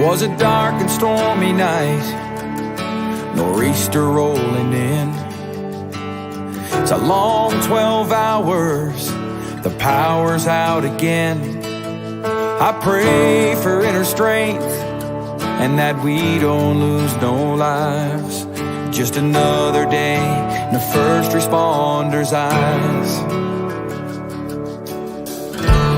was a dark and stormy night, nor'easter rolling in. It's a long 12 hours, the power's out again. I pray for inner strength and that we don't lose no lives. Just another day in the first responders' eyes.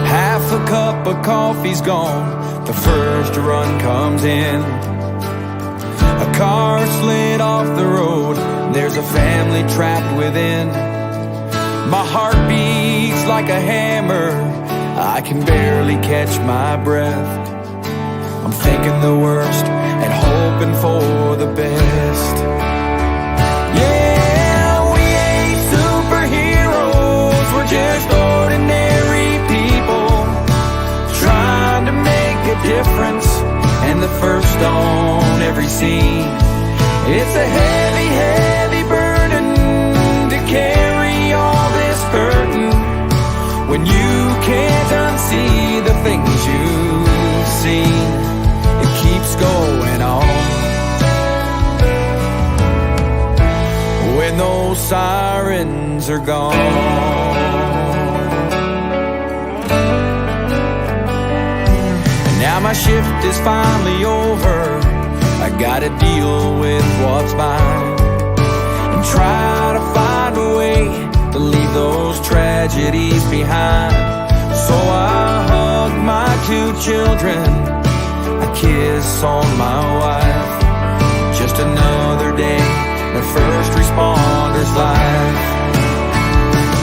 Half a cup of coffee's gone, the first run comes in. A car slid off the road, there's a family trapped within. My heart beats like a hammer, I can barely catch my breath. I'm thinking the worst and hoping for the best. Yeah, we ain't superheroes, we're just ordinary people trying to make a difference, and the first on every scene. It's a heavy, heavy burden to carry all this burden when you can't unsee the things you've seen. It keeps going on. When those sirens are gone. Now my shift is finally over, I gotta deal with what's mine and try to find a way to leave those tragedies behind. So I hug my 2 children, I kiss on my wife. Just another day in a first responder's life.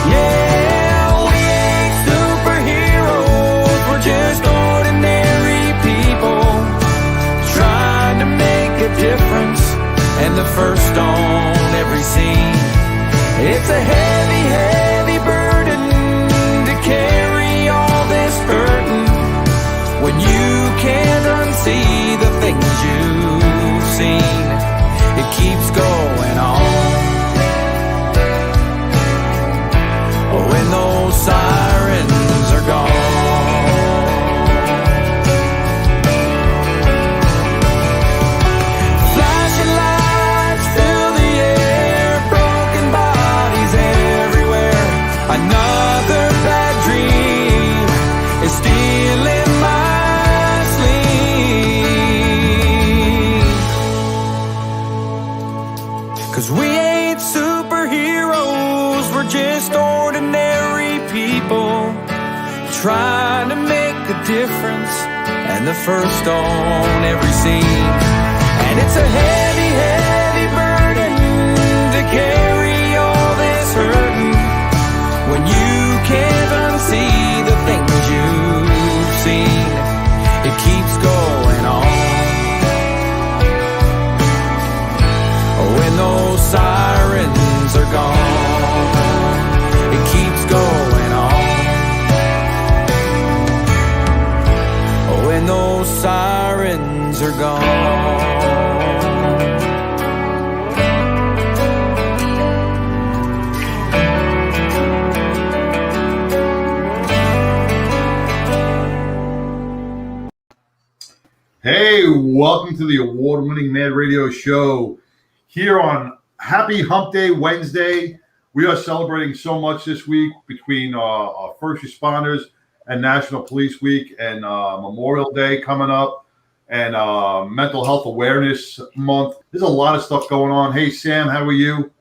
Yeah, we ain't superheroes, we're just ordinary people trying to make a difference, and the first on every scene. It's a heavy, heavy burden to carry all this burden when you can't unsee the things you've seen. It keeps going on. When those sirens are gone. Flashing lights fill the air, broken bodies everywhere. Another bad dream is stealing my sleep. 'Cause we ain't superheroes, we're just ordinary people trying to make a difference, and the first on every scene. And it's a heavy, heavy burden to carry all this hurting when you can't unsee the things you've seen. It keeps going on. When those sirens are gone, it keeps going on. When those sirens are gone. Hey, welcome to the award-winning Mad Radio Show. Here on Happy Hump Day Wednesday, we are celebrating so much this week between our first responders and National Police Week and Memorial Day coming up and Mental Health Awareness Month. There's a lot of stuff going on. Hey, Sam, how are you?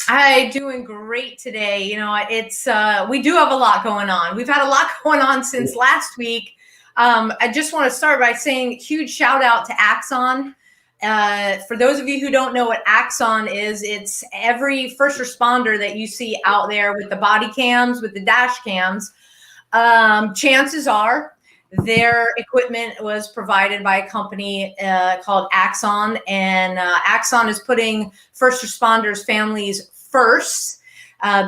I'm doing great today. You know, it's we do have a lot going on. We've had a lot going on since last week. I just want to start by saying huge shout out to Axon. For those of you who don't know what Axon is, it's every first responder that you see out there with the body cams, with the dash cams. Chances are their equipment was provided by a company called Axon, and Axon is putting first responders' families first.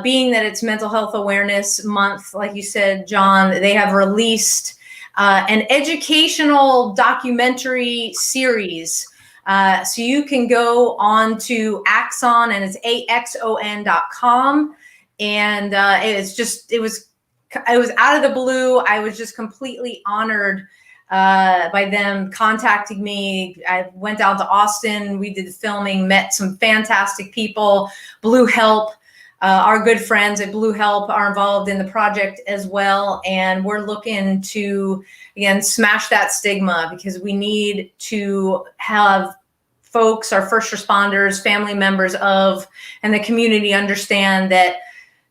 Being that it's Mental Health Awareness Month, like you said, John, they have released an educational documentary series. So you can go on to Axon, and it's axon.com. And it was out of the blue. I was just completely honored by them contacting me. I went down to Austin. We did the filming, met some fantastic people. Blue Help, our good friends at Blue Help are involved in the project as well. And we're looking to, again, smash that stigma, because we need to have folks, our first responders, family members of, and the community understand that,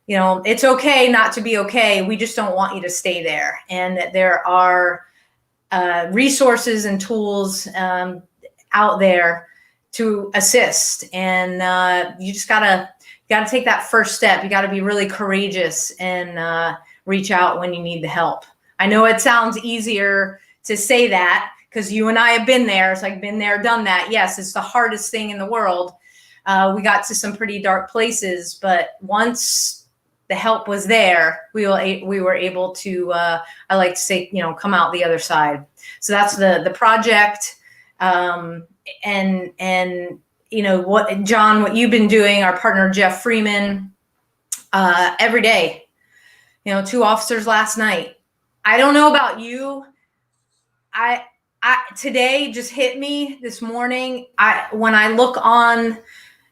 you know, it's okay not to be okay. We just don't want you to stay there. And that there are resources and tools out there to assist. And you just gotta take that first step. You gotta be really courageous and reach out when you need the help. I know it sounds easier to say that, because you and I have been there. It's like, been there, done that. Yes, it's the hardest thing in the world. We got to some pretty dark places, but once the help was there, we were able to, I like to say, you know, come out the other side. So that's the project. And you know, what, John, what you've been doing, our partner, Jeff Freeman, every day, you know, 2 officers last night. I don't know about you. Today just hit me this morning. When I look on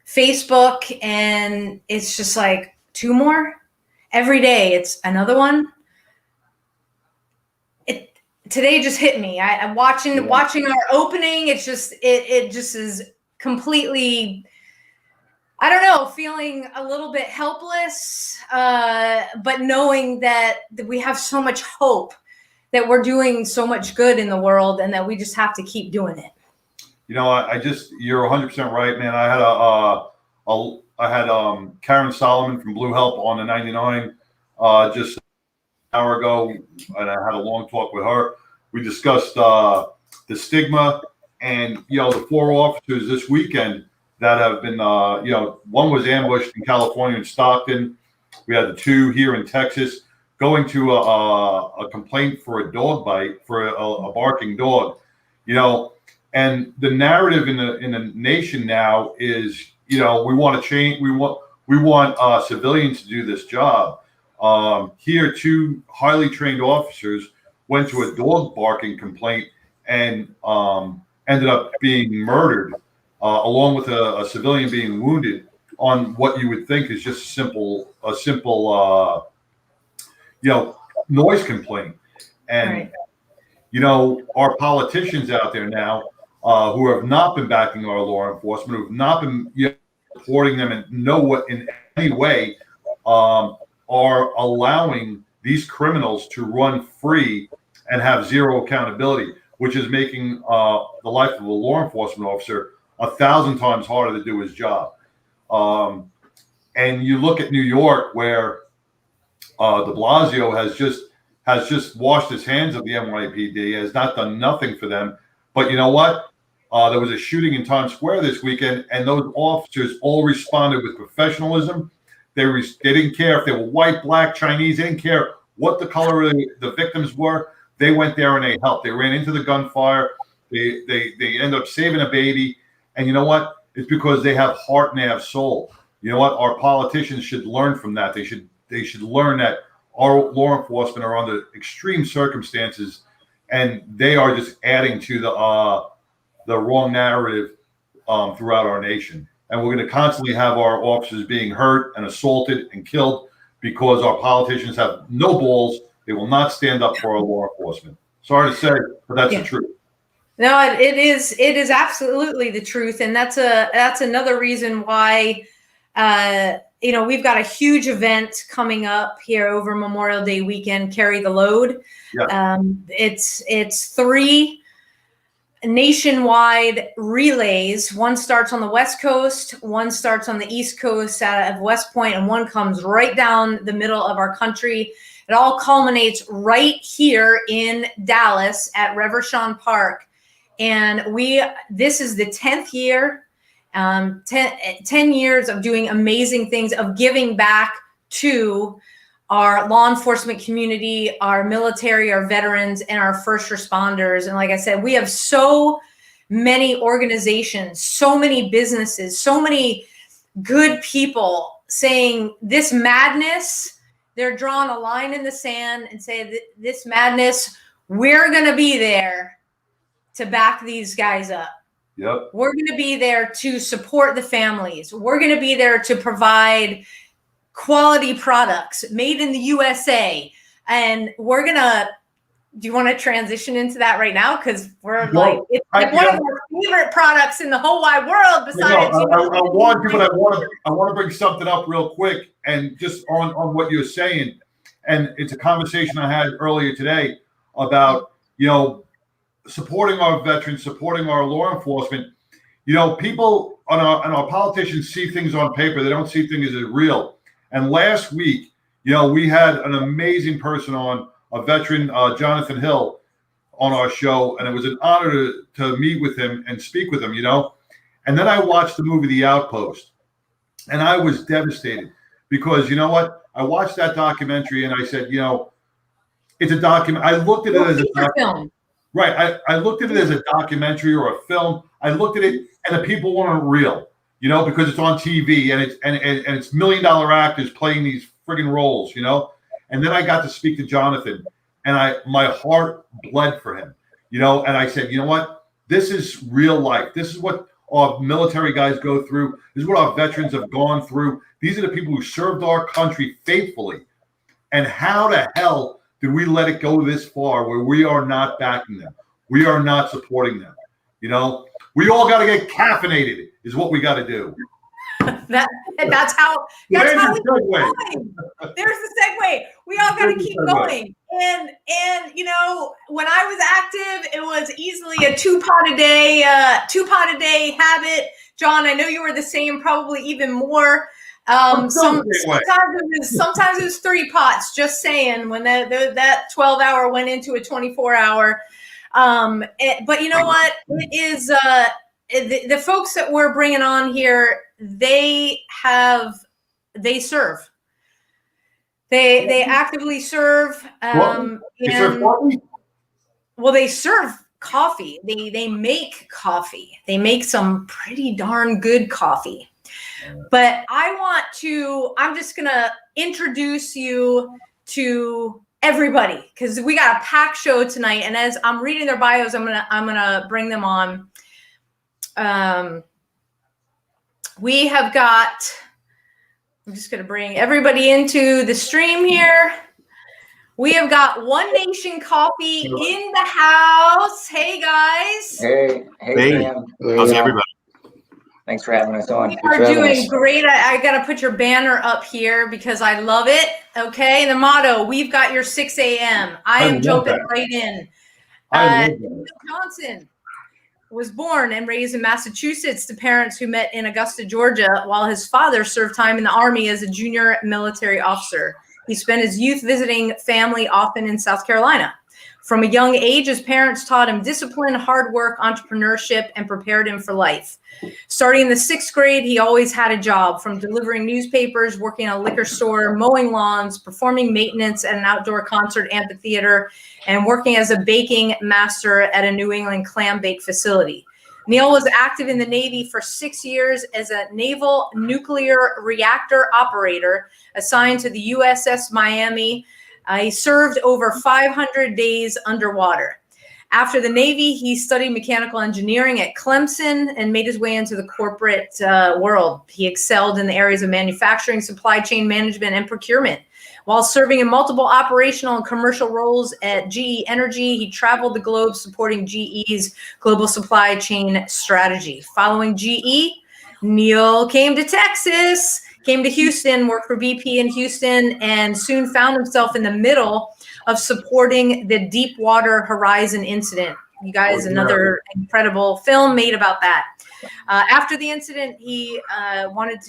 Facebook, and it's just like 2 more every day. It's another one. Today just hit me. I'm watching our opening. It's just, it just is completely, I don't know, feeling a little bit helpless, but knowing that we have so much hope, that we're doing so much good in the world, and that we just have to keep doing it. You know, you're 100% right, man. I had Karen Solomon from Blue Help on the 99 just an hour ago, and I had a long talk with her. We discussed the stigma, and, you know, the 4 officers this weekend that have been, you know, one was ambushed in California in Stockton. We had the 2 here in Texas, going to a complaint for a dog bite, for a barking dog, you know. And the narrative in the nation now is, you know, we want to change. We want civilians to do this job. Here, 2 highly trained officers went to a dog barking complaint and ended up being murdered, along with a civilian being wounded, on what you would think is just a simple you know, noise complaint. And Right. you know, our politicians out there now, who have not been backing our law enforcement, who have not been, you know, supporting them in any way, are allowing these criminals to run free and have zero accountability, which is making the life of a law enforcement officer 1,000 times harder to do his job. And you look at New York, where de Blasio has just washed his hands of the NYPD, has not done nothing for them. But you know what? There was a shooting in Times Square this weekend, and those officers all responded with professionalism. They didn't care if they were white, black, Chinese. They didn't care what the color of the victims were. They went there and they helped. They ran into the gunfire. They end up saving a baby. And you know what? It's because they have heart and they have soul. You know what? Our politicians should learn from that. They should learn that our law enforcement are under extreme circumstances, and they are just adding to the wrong narrative throughout our nation. And we're going to constantly have our officers being hurt and assaulted and killed because our politicians have no balls. They will not stand up for our law enforcement. Sorry to say, but that's the truth. No, it is absolutely the truth, and that's another reason why. You know, we've got a huge event coming up here over Memorial Day weekend, Carry the Load. Yeah. It's 3 nationwide relays. One starts on the West Coast, one starts on the East Coast out of West Point, and one comes right down the middle of our country. It all culminates right here in Dallas at Reverchon Park. And this is the 10th year. 10 years of doing amazing things, of giving back to our law enforcement community, our military, our veterans, and our first responders. And like I said, we have so many organizations, so many businesses, so many good people saying this madness, they're drawing a line in the sand and say this madness, we're going to be there to back these guys up. Yep. We're going to be there to support the families. We're going to be there to provide quality products made in the USA. And we're going to, do you want to transition into that right now? Because we're it's like one of our favorite products in the whole wide world besides. I want to, but I want to bring something up real quick and just on what you're saying. And it's a conversation I had earlier today about, supporting our veterans, supporting our law enforcement. People and our politicians see things on paper. They don't see things as real. And last week, we had an amazing person on, a veteran, Jonathan Hill, on our show, and it was an honor to meet with him and speak with him, And then I watched the movie The Outpost, and I was devastated because, you know what? I watched that documentary, and I said, it's a document. I looked at it as a film. Right. I looked at it as a documentary or a film. I looked at it, and the people weren't real, because it's on TV and it's $1 million actors playing these friggin' roles, And then I got to speak to Jonathan, and my heart bled for him, and I said, you know what? This is real life. This is what our military guys go through. This is what our veterans have gone through. These are the people who served our country faithfully. And how the hell did we let it go this far where we are not backing them? We are not supporting them. We all got to get caffeinated is what we got to do. That's how we keep going. There's the segue. We all got to keep going. And when I was active, it was easily a two pot a day habit. John, I know you were the same, probably even more. Sometimes it was 3 pots, just saying, when that 12-hour went into a 24-hour. But you know what? It is the folks that we're bringing on here, they serve. They actively serve. They serve coffee. They make coffee. They make some pretty darn good coffee. But I'm just going to introduce you to everybody because we got a packed show tonight. And as I'm reading their bios, I'm going to bring them on. We have got, I'm just going to bring everybody into the stream here. We have got OneNation Coffee in the house. Hey, guys. Hey. How's everybody? Thanks for having us on. We are doing great. I got to put your banner up here because I love it. Okay. The motto, we've got your 6 a.m. I am jumping right in. Bill Johnson was born and raised in Massachusetts to parents who met in Augusta, Georgia, while his father served time in the Army as a junior military officer. He spent his youth visiting family often in South Carolina. From a young age, his parents taught him discipline, hard work, entrepreneurship, and prepared him for life. Starting in the 6th grade, he always had a job, from delivering newspapers, working at a liquor store, mowing lawns, performing maintenance at an outdoor concert amphitheater, and working as a baking master at a New England clam bake facility. Neil was active in the Navy for 6 years as a naval nuclear reactor operator assigned to the USS Miami. He served over 500 days underwater. After the Navy, he studied mechanical engineering at Clemson and made his way into the corporate world. He excelled in the areas of manufacturing, supply chain management, and procurement. While serving in multiple operational and commercial roles at GE Energy, he traveled the globe supporting GE's global supply chain strategy. Following GE, Neil came to Texas, came to Houston, worked for BP in Houston, and soon found himself in the middle of supporting the Deepwater Horizon incident. You guys, another incredible film made about that. After the incident, he wanted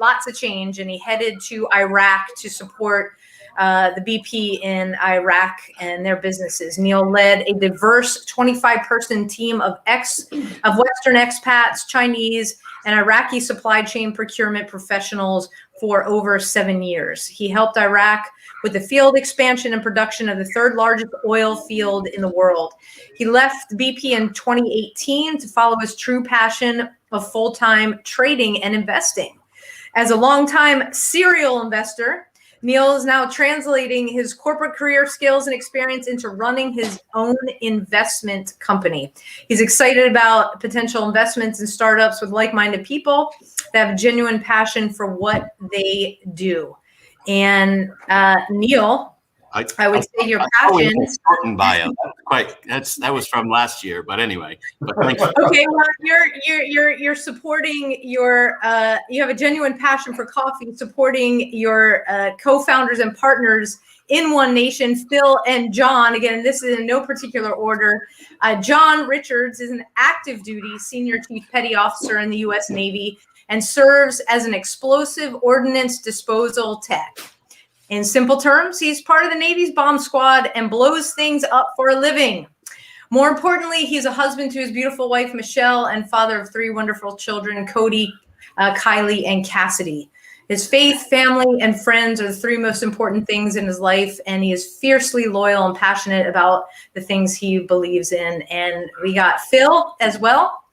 lots of change, and he headed to Iraq to support the BP in Iraq and their businesses. Neil led a diverse 25-person team of Western expats, Chinese, and Iraqi supply chain procurement professionals for over 7 years. He helped Iraq with the field expansion and production of the 3rd largest oil field in the world. He left BP in 2018 to follow his true passion of full-time trading and investing. As a longtime serial investor, Neil is now translating his corporate career skills and experience into running his own investment company. He's excited about potential investments in startups with like-minded people that have genuine passion for what they do. And Neil, I would say your passion. Shortened bio. That was from last year, but anyway. But thank you. Okay, well, you're supporting your. You have a genuine passion for coffee, supporting your co-founders and partners in OneNation, Phil and John. Again, this is in no particular order. John Richards is an active duty senior chief petty officer in the U.S. Navy and serves as an explosive ordnance disposal tech. In simple terms, he's part of the Navy's bomb squad and blows things up for a living. More importantly, he's a husband to his beautiful wife, Michelle, and father of 3 wonderful children, Cody, Kylie, and Cassidy. His faith, family, and friends are the 3 most important things in his life, and he is fiercely loyal and passionate about the things he believes in. And we got Phil as well.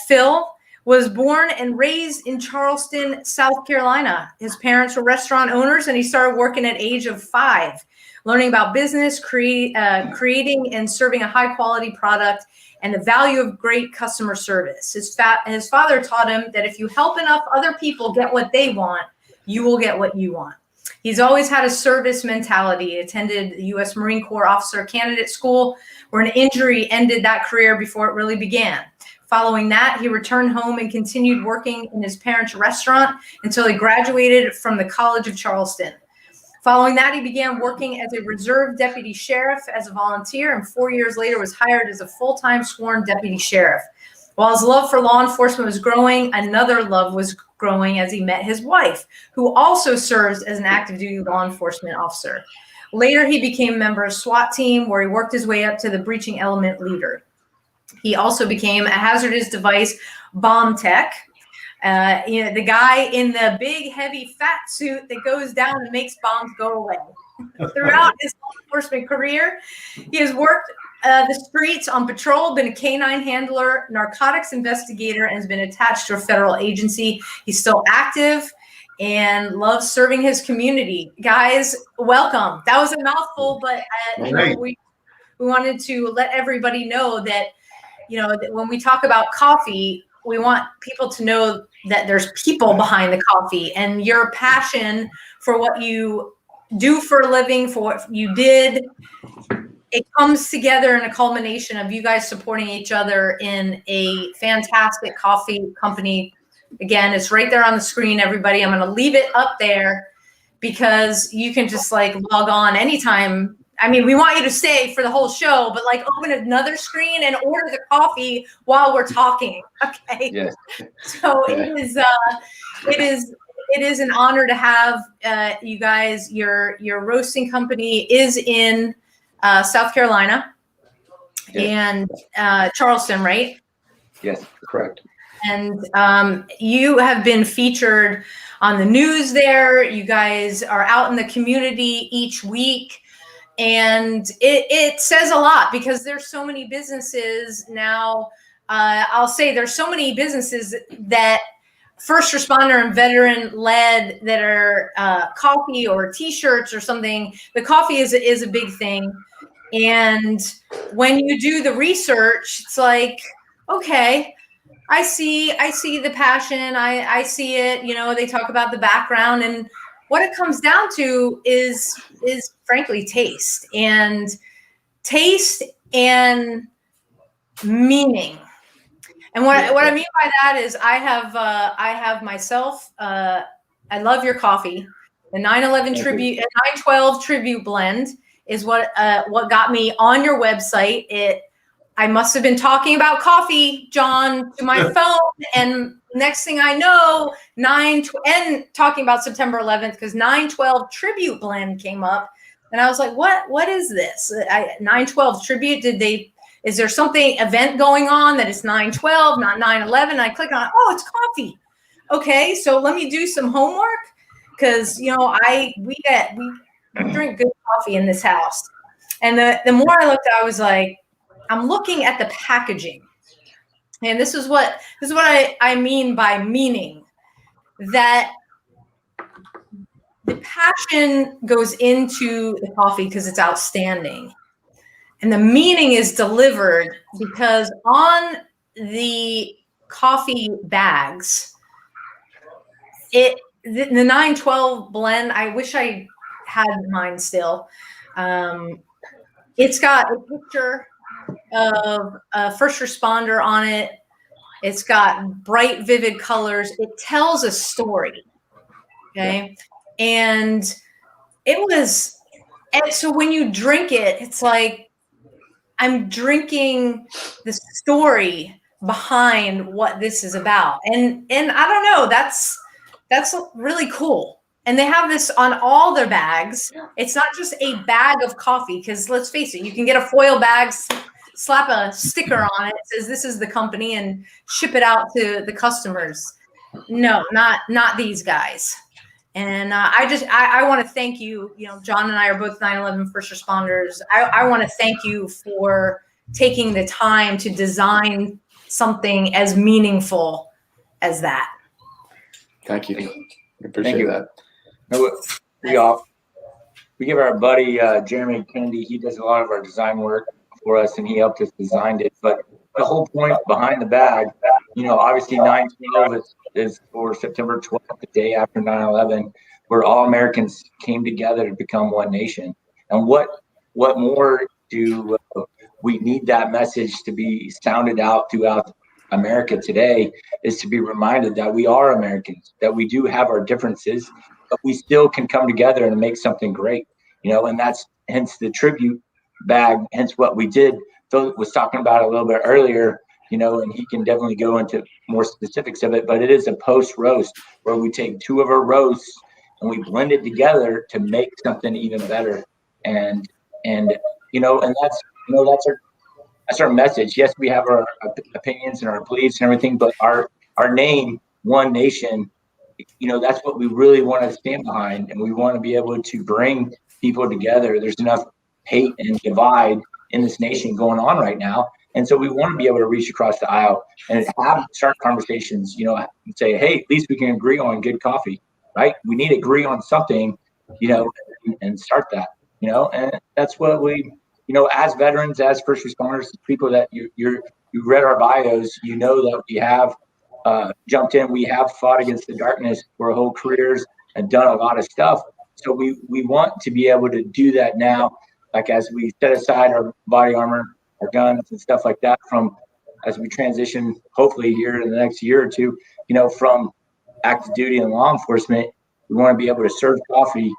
Phil was born and raised in Charleston, South Carolina. His parents were restaurant owners, and he started working at age of 5, learning about business, creating and serving a high-quality product, and the value of great customer service. His father taught him that if you help enough other people get what they want, you will get what you want. He's always had a service mentality. He attended the U.S. Marine Corps Officer Candidate School, where an injury ended that career before it really began. Following that, he returned home and continued working in his parents' restaurant until he graduated from the College of Charleston. Following that, he began working as a reserve deputy sheriff as a volunteer, and 4 years later was hired as a full-time sworn deputy sheriff. While his love for law enforcement was growing, another love was growing as he met his wife, who also serves as an active duty law enforcement officer. Later, he became a member of SWAT team, where he worked his way up to the breaching element leader. He also became a hazardous device bomb tech. The guy in the big, heavy, fat suit that goes down and makes bombs go away. Throughout his law enforcement career, he has worked the streets on patrol, been a canine handler, narcotics investigator, and has been attached to a federal agency. He's still active and loves serving his community. Guys, welcome. That was a mouthful, but we wanted to let everybody know that, that when we talk about coffee, we want people to know that there's people behind the coffee, and your passion for what you do for a living, for what you did, it comes together in a culmination of you guys supporting each other in a fantastic coffee company. Again, it's right there on the screen, everybody. I'm going to leave it up there because you can just log on anytime. I mean, we want you to stay for the whole show, but open another screen and order the coffee while we're talking. Okay. Yes. So it is an honor to have you guys. Your roasting company is in South Carolina and Charleston, right? Yes, correct. And you have been featured on the news there. You guys are out in the community each week. And it says a lot because there's so many businesses now. I'll say there's so many businesses that first responder and veteran led that are coffee or T-shirts or something. The coffee is a big thing. And when you do the research, it's like, okay, I see the passion. I see it. They talk about the background, and what it comes down to is frankly taste and meaning. And what I mean by that is I have myself. I love your coffee. The 9/11 tribute, 9/12 tribute blend is what got me on your website. I must have been talking about coffee, John, to my phone, and next thing I know, and talking about September 11th, because 9/12 tribute blend came up, and I was like, what is this? 9/12 tribute? Is there something event going on that it's 9/12, not 9/11? I click on, it's coffee. Okay, so let me do some homework, because we drink good coffee in this house, and the more I looked, I was like, I'm looking at the packaging, and this is what I mean by meaning, that the passion goes into the coffee because it's outstanding. And the meaning is delivered because on the coffee bags, the 912 blend, I wish I had mine still. It's got a picture of a first responder on it. It's got bright, vivid colors. It tells a story. Okay. And so when you drink it, it's like I'm drinking the story behind what this is about. And I don't know, that's really cool. And they have this on all their bags. It's not just a bag of coffee, because let's face it, you can get a foil bag, slap a sticker on it, it says this is the company, and ship it out to the customers. No, not these guys. And I want to thank you. You know, John and I are both 9/11 first responders. I want to thank you for taking the time to design something as meaningful as that. Thank you. I appreciate that. We give our buddy Jeremy Kennedy. He does a lot of our design work for us, and he helped us design it. But the whole point behind the bag, you know, obviously 9/12 is for September 12th, the day after 9/11, where all Americans came together to become one nation. And what more do we need that message to be sounded out throughout America today, is to be reminded that we are Americans, that we do have our differences, but we still can come together and make something great, you know. And that's hence the tribute bag, hence what we did. Phil was talking about it a little bit earlier, you know, and he can definitely go into more specifics of it, but it is a post roast where we take two of our roasts and we blend it together to make something even better. And you know, and that's our message. Yes, we have our opinions and our beliefs and everything, but our name, One Nation, you know, that's what we really want to stand behind, and we want to be able to bring people together. There's enough hate and divide in this nation going on right now, and so we want to be able to reach across the aisle and start conversations, you know, and say, hey, at least we can agree on good coffee, right? We need to agree on something, you know, and start that, you know. And that's what we, you know, as veterans, as first responders, people that you read our bios, you know that we have jumped in, we have fought against the darkness for our whole careers and done a lot of stuff. So we want to be able to do that now, like as we set aside our body armor, our guns and stuff like that, from as we transition, hopefully here in the next year or two, you know, from active duty and law enforcement, we want to be able to serve coffee,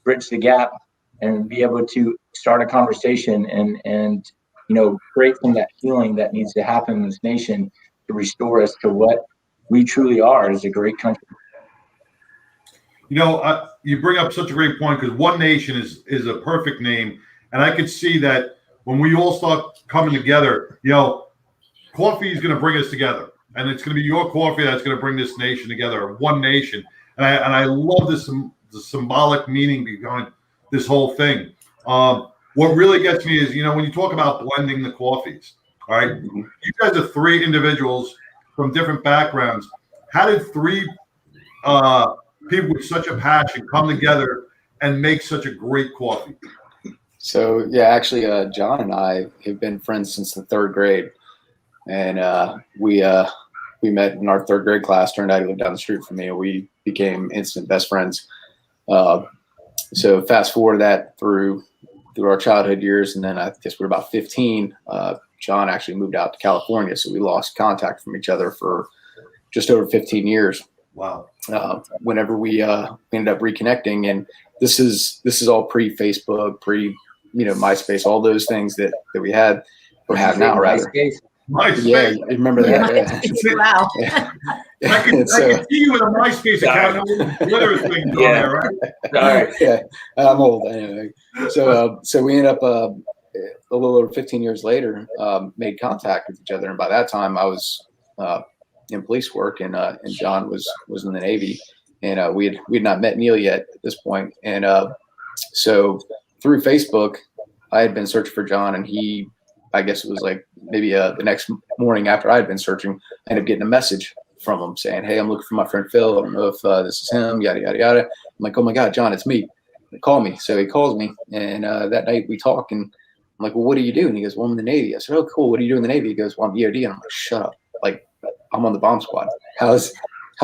bridge the gap, and be able to start a conversation and you know, create from that healing that needs to happen in this nation to restore us to what we truly are as a great country. You know, you bring up such a great point, because One Nation is a perfect name, and I could see that when we all start coming together, you know, coffee is going to bring us together, and it's going to be your coffee that's going to bring this nation together, One Nation. And I love the symbolic meaning behind this whole thing. What really gets me is, you know, when you talk about blending the coffees, all right, you guys are three individuals from different backgrounds. How did three people with such a passion come together and make such a great coffee? So yeah, actually, John and I have been friends since the third grade, and we met in our third grade class. Turned out he lived down the street from me, and we became instant best friends. So fast forward that through our childhood years, and then I guess we were about 15. John actually moved out to California, so we lost contact from each other for just over 15 years. Wow. Whenever we ended up reconnecting, and this is all pre-Facebook, MySpace, all those things that we had or have now, rather. MySpace. Yeah, you remember that? Yeah. Wow. I can see you with a MySpace account. Thing going there, right? Sorry. Yeah, I'm old anyway. So we ended up a little over 15 years later, made contact with each other, and by that time I was in police work, and John was in the Navy, and we had not met Neil yet at this point, and so through Facebook, I had been searching for John, and I guess it was like maybe the next morning after I had been searching, I ended up getting a message from him saying, "Hey, I'm looking for my friend Phil. I don't know if this is him, yada, yada, yada." I'm like, "Oh my God, John, it's me. Call me." So he calls me, and that night we talk, and I'm like, "Well, what do you do?" And he goes, "Well, I'm in the Navy." I said, "Oh, cool. What do you do in the Navy?" He goes, "Well, I'm EOD." And I'm like, "Shut up. Like, I'm on the bomb squad. How's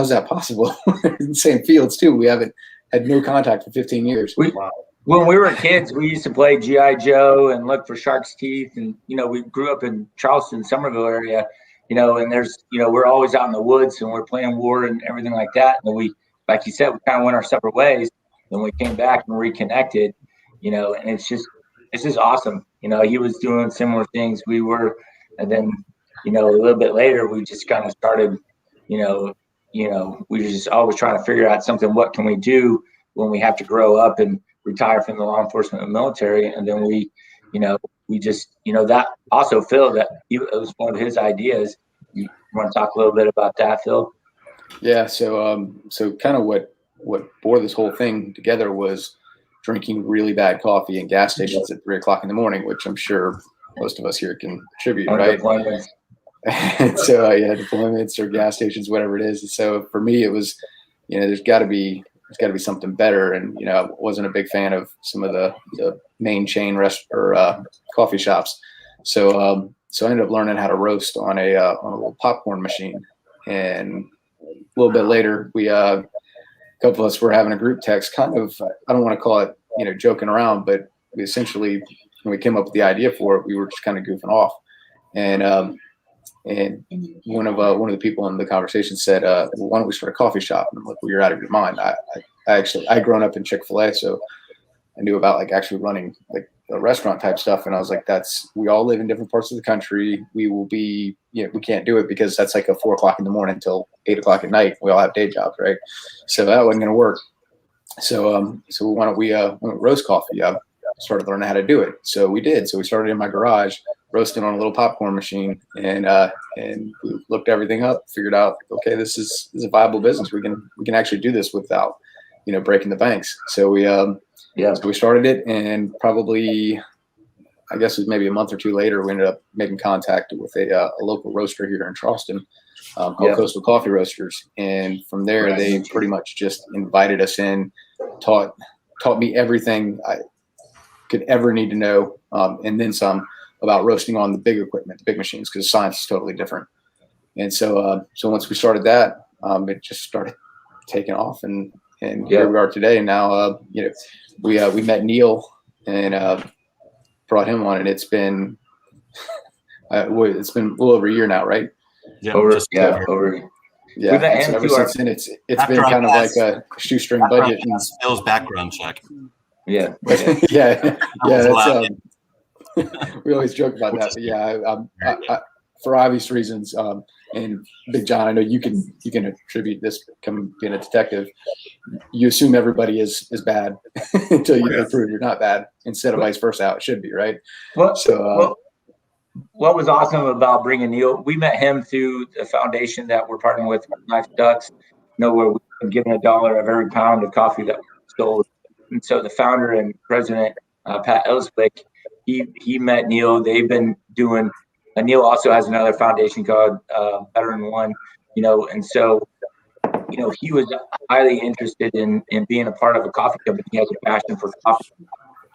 that possible?" In the same fields too. We haven't had no contact for 15 years. When we were kids, we used to play G.I. Joe and look for shark's teeth. And, we grew up in Charleston, Somerville area, and there's, we're always out in the woods and we're playing war and everything like that. And we, like you said, we kind of went our separate ways. Then we came back and reconnected, and it's just awesome. He was doing similar things we were. And then, a little bit later, we just kind of started, we just always trying to figure out something. What can we do when we have to grow up and retire from the law enforcement and military? And then we just, that also, Phil, it was one of his ideas. You want to talk a little bit about that, Phil? Yeah. So kind of what bore this whole thing together was drinking really bad coffee in gas stations at 3 o'clock in the morning, which I'm sure most of us here can attribute, right? Deployments. So deployments or gas stations, whatever it is. And so for me, it was, there's got to be something better. And I wasn't a big fan of some of the main chain coffee shops. So I ended up learning how to roast on a little popcorn machine. And a little bit later, a couple of us were having a group text, kind of, I don't want to call it, joking around, but we essentially, when we came up with the idea for it, we were just kind of goofing off. And one of the people in the conversation said, "Well, why don't we start a coffee shop?" And I'm like, "Well, you're out of your mind." I'd grown up in Chick-fil-A, so I knew about like actually running like a restaurant type stuff. And I was like, we all live in different parts of the country. We will be, we can't do it because that's like a 4 o'clock in the morning until 8 o'clock at night. We all have day jobs, right? So that wasn't going to work. So why don't we roast coffee? Started learning how to do it. So we did. So we started in my garage, roasting on a little popcorn machine, and we looked everything up, figured out, okay, this is a viable business. We can actually do this without, breaking the banks. So so we started it, and probably, I guess it was maybe a month or two later, we ended up making contact with a local roaster here in Charleston, called Coastal Coffee Roasters. And from there, they pretty much just invited us in, taught me everything I could ever need to know, and then some, about roasting on the big equipment, the big machines, because science is totally different. And so once we started that, it just started taking off, and here we are today. And now, we met Neil and brought him on, and it's been a little over a year now, right? Yeah, over. Yeah, so ever since then, it's been kind of like a shoestring budget. And Phil's background check. Yeah. yeah. That's, we always joke about that, but I, for obvious reasons, and Big John, I know you can attribute this, being a detective, you assume everybody is bad until you prove you're not bad, instead of vice versa, how it should be, right? What was awesome about bringing Neil, we met him through the foundation that we're partnering with, Knife Ducks, where we've been given $1 of every pound of coffee that we sold. And so the founder and president, Pat Elswick, he met Neil. They've been doing, Neil also has another foundation called Veteran One, and so, he was highly interested in being a part of a coffee company. He has a passion for coffee.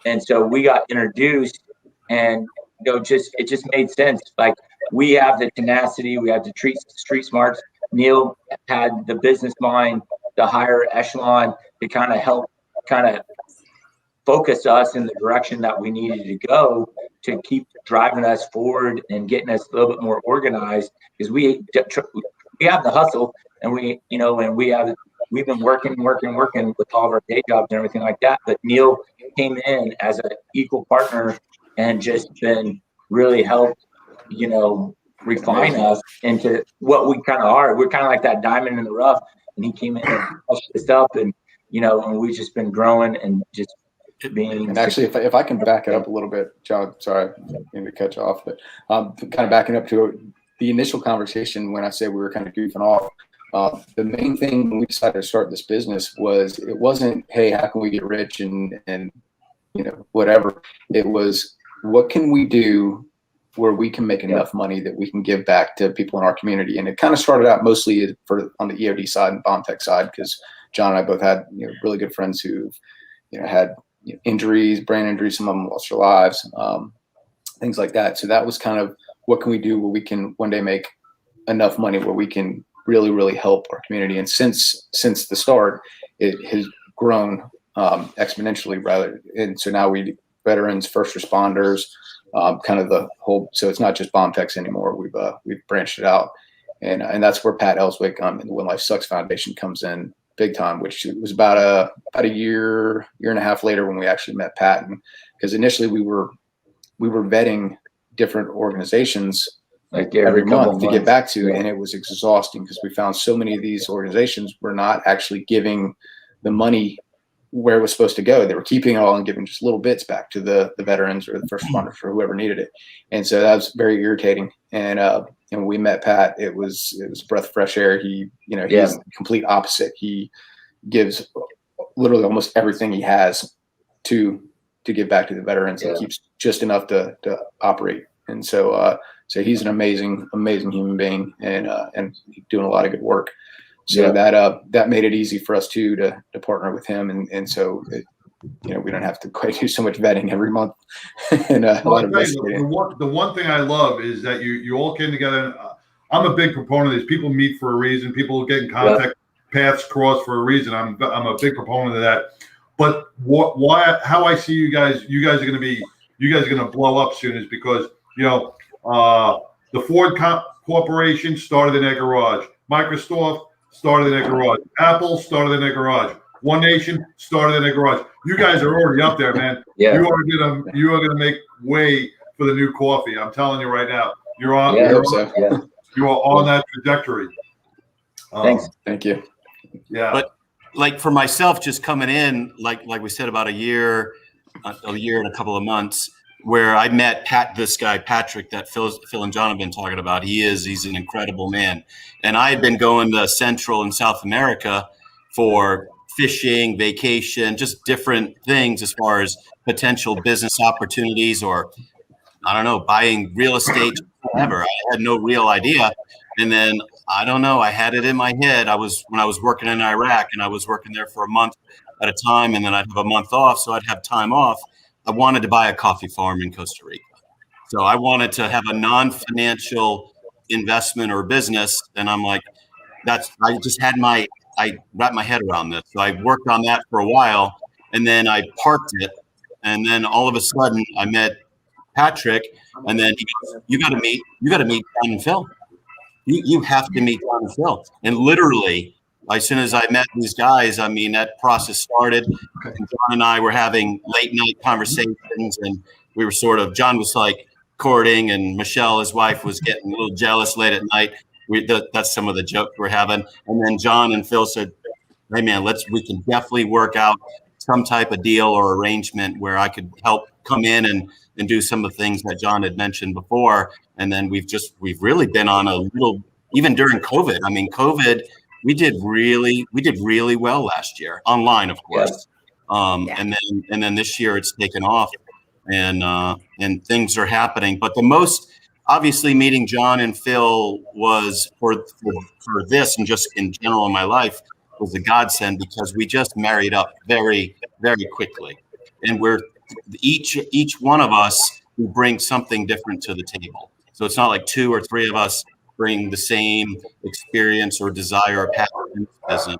And so we got introduced, and, it just made sense. Like, we have the tenacity, we have the street smarts. Neil had the business mind, the higher echelon to kind of help focus us in the direction that we needed to go to keep driving us forward and getting us a little bit more organized, because we have the hustle, and we've been working with all of our day jobs and everything like that. But Neil came in as an equal partner and just been really helped, refine us into what we kind of are. We're kind of like that diamond in the rough, and he came in and pushed us up, and and we've just been growing and just being. And actually, if I can back it up a little bit, John, sorry, I didn't mean to cut you off, but kind of backing up to the initial conversation when I said we were kind of goofing off. The main thing when we decided to start this business was, it wasn't, hey, how can we get rich and whatever. It was, what can we do where we can make enough money that we can give back to people in our community. And it kind of started out mostly on the EOD side and bomb tech side, because John and I both had really good friends who had injuries, brain injuries. Some of them lost their lives, things like that. So that was kind of, what can we do where we can one day make enough money where we can really, really help our community. And since the start, it has grown exponentially, rather. And so now we veterans, first responders, kind of the whole. So it's not just bomb techs anymore. We've branched it out, and that's where Pat Ellswick and the When Life Sucks Foundation comes in big time. Which was about a year and a half later when we actually met Pat, because initially we were vetting different organizations like every month months to get back to, and it was exhausting because we found so many of these organizations were not actually giving the money where it was supposed to go. They were keeping it all and giving just little bits back to the veterans or the first responders or whoever needed it. And so that was very irritating. And when we met Pat, it was a breath of fresh air. He's the complete opposite. He gives literally almost everything he has to give back to the veterans, and keeps just enough to operate. And so he's an amazing human being, and doing a lot of good work. So that made it easy for us too to partner with him, and so we don't have to quite do so much vetting every month. And a lot of the one thing I love is that you all came together. I'm a big proponent of this. People meet for a reason. People get in contact, paths cross for a reason. I'm a big proponent of that. But how I see you guys are going to blow up soon is because the Ford Corporation started in their garage. Microsoft started in their garage. Apple started in their garage. OneNation started in their garage. You guys are already up there, man. Yeah. You are gonna make way for the new coffee. I'm telling you right now. You are on that trajectory. Thanks. Thank you. Yeah. But like for myself, just coming in, like we said, about a year and a couple of months, where I met this guy, Patrick, that Phil and John have been talking about. He's an incredible man. And I had been going to Central and South America for fishing, vacation, just different things as far as potential business opportunities, or I don't know, buying real estate, whatever. I had no real idea. And then I don't know, I had it in my head. When I was working in Iraq, and I was working there for a month at a time, and then I'd have a month off, so I'd have time off. I wanted to buy a coffee farm in Costa Rica. So I wanted to have a non-financial investment or business. And I'm like, I wrapped my head around this. So I worked on that for a while, and then I parked it. And then all of a sudden I met Patrick, and then he goes, you got to meet John and Phil. You have to meet John and Phil. And literally, as soon as I met these guys, I mean, that process started. And John and I were having late night conversations, and we were John was like courting, and Michelle, his wife, was getting a little jealous late at night. That's some of the jokes we're having. And then John and Phil said, hey man, we can definitely work out some type of deal or arrangement where I could help come in and do some of the things that John had mentioned before. And then we've really been on a little, even during COVID. I mean, COVID, we did really well last year, online, of course. And then this year it's taken off, and things are happening. But the most, obviously, meeting John and Phil was for this, and just in general in my life, was a godsend, because we just married up very, very quickly. And we're each one of us, we bring something different to the table. So it's not like 2 or 3 of us bring the same experience or desire or passion in this business.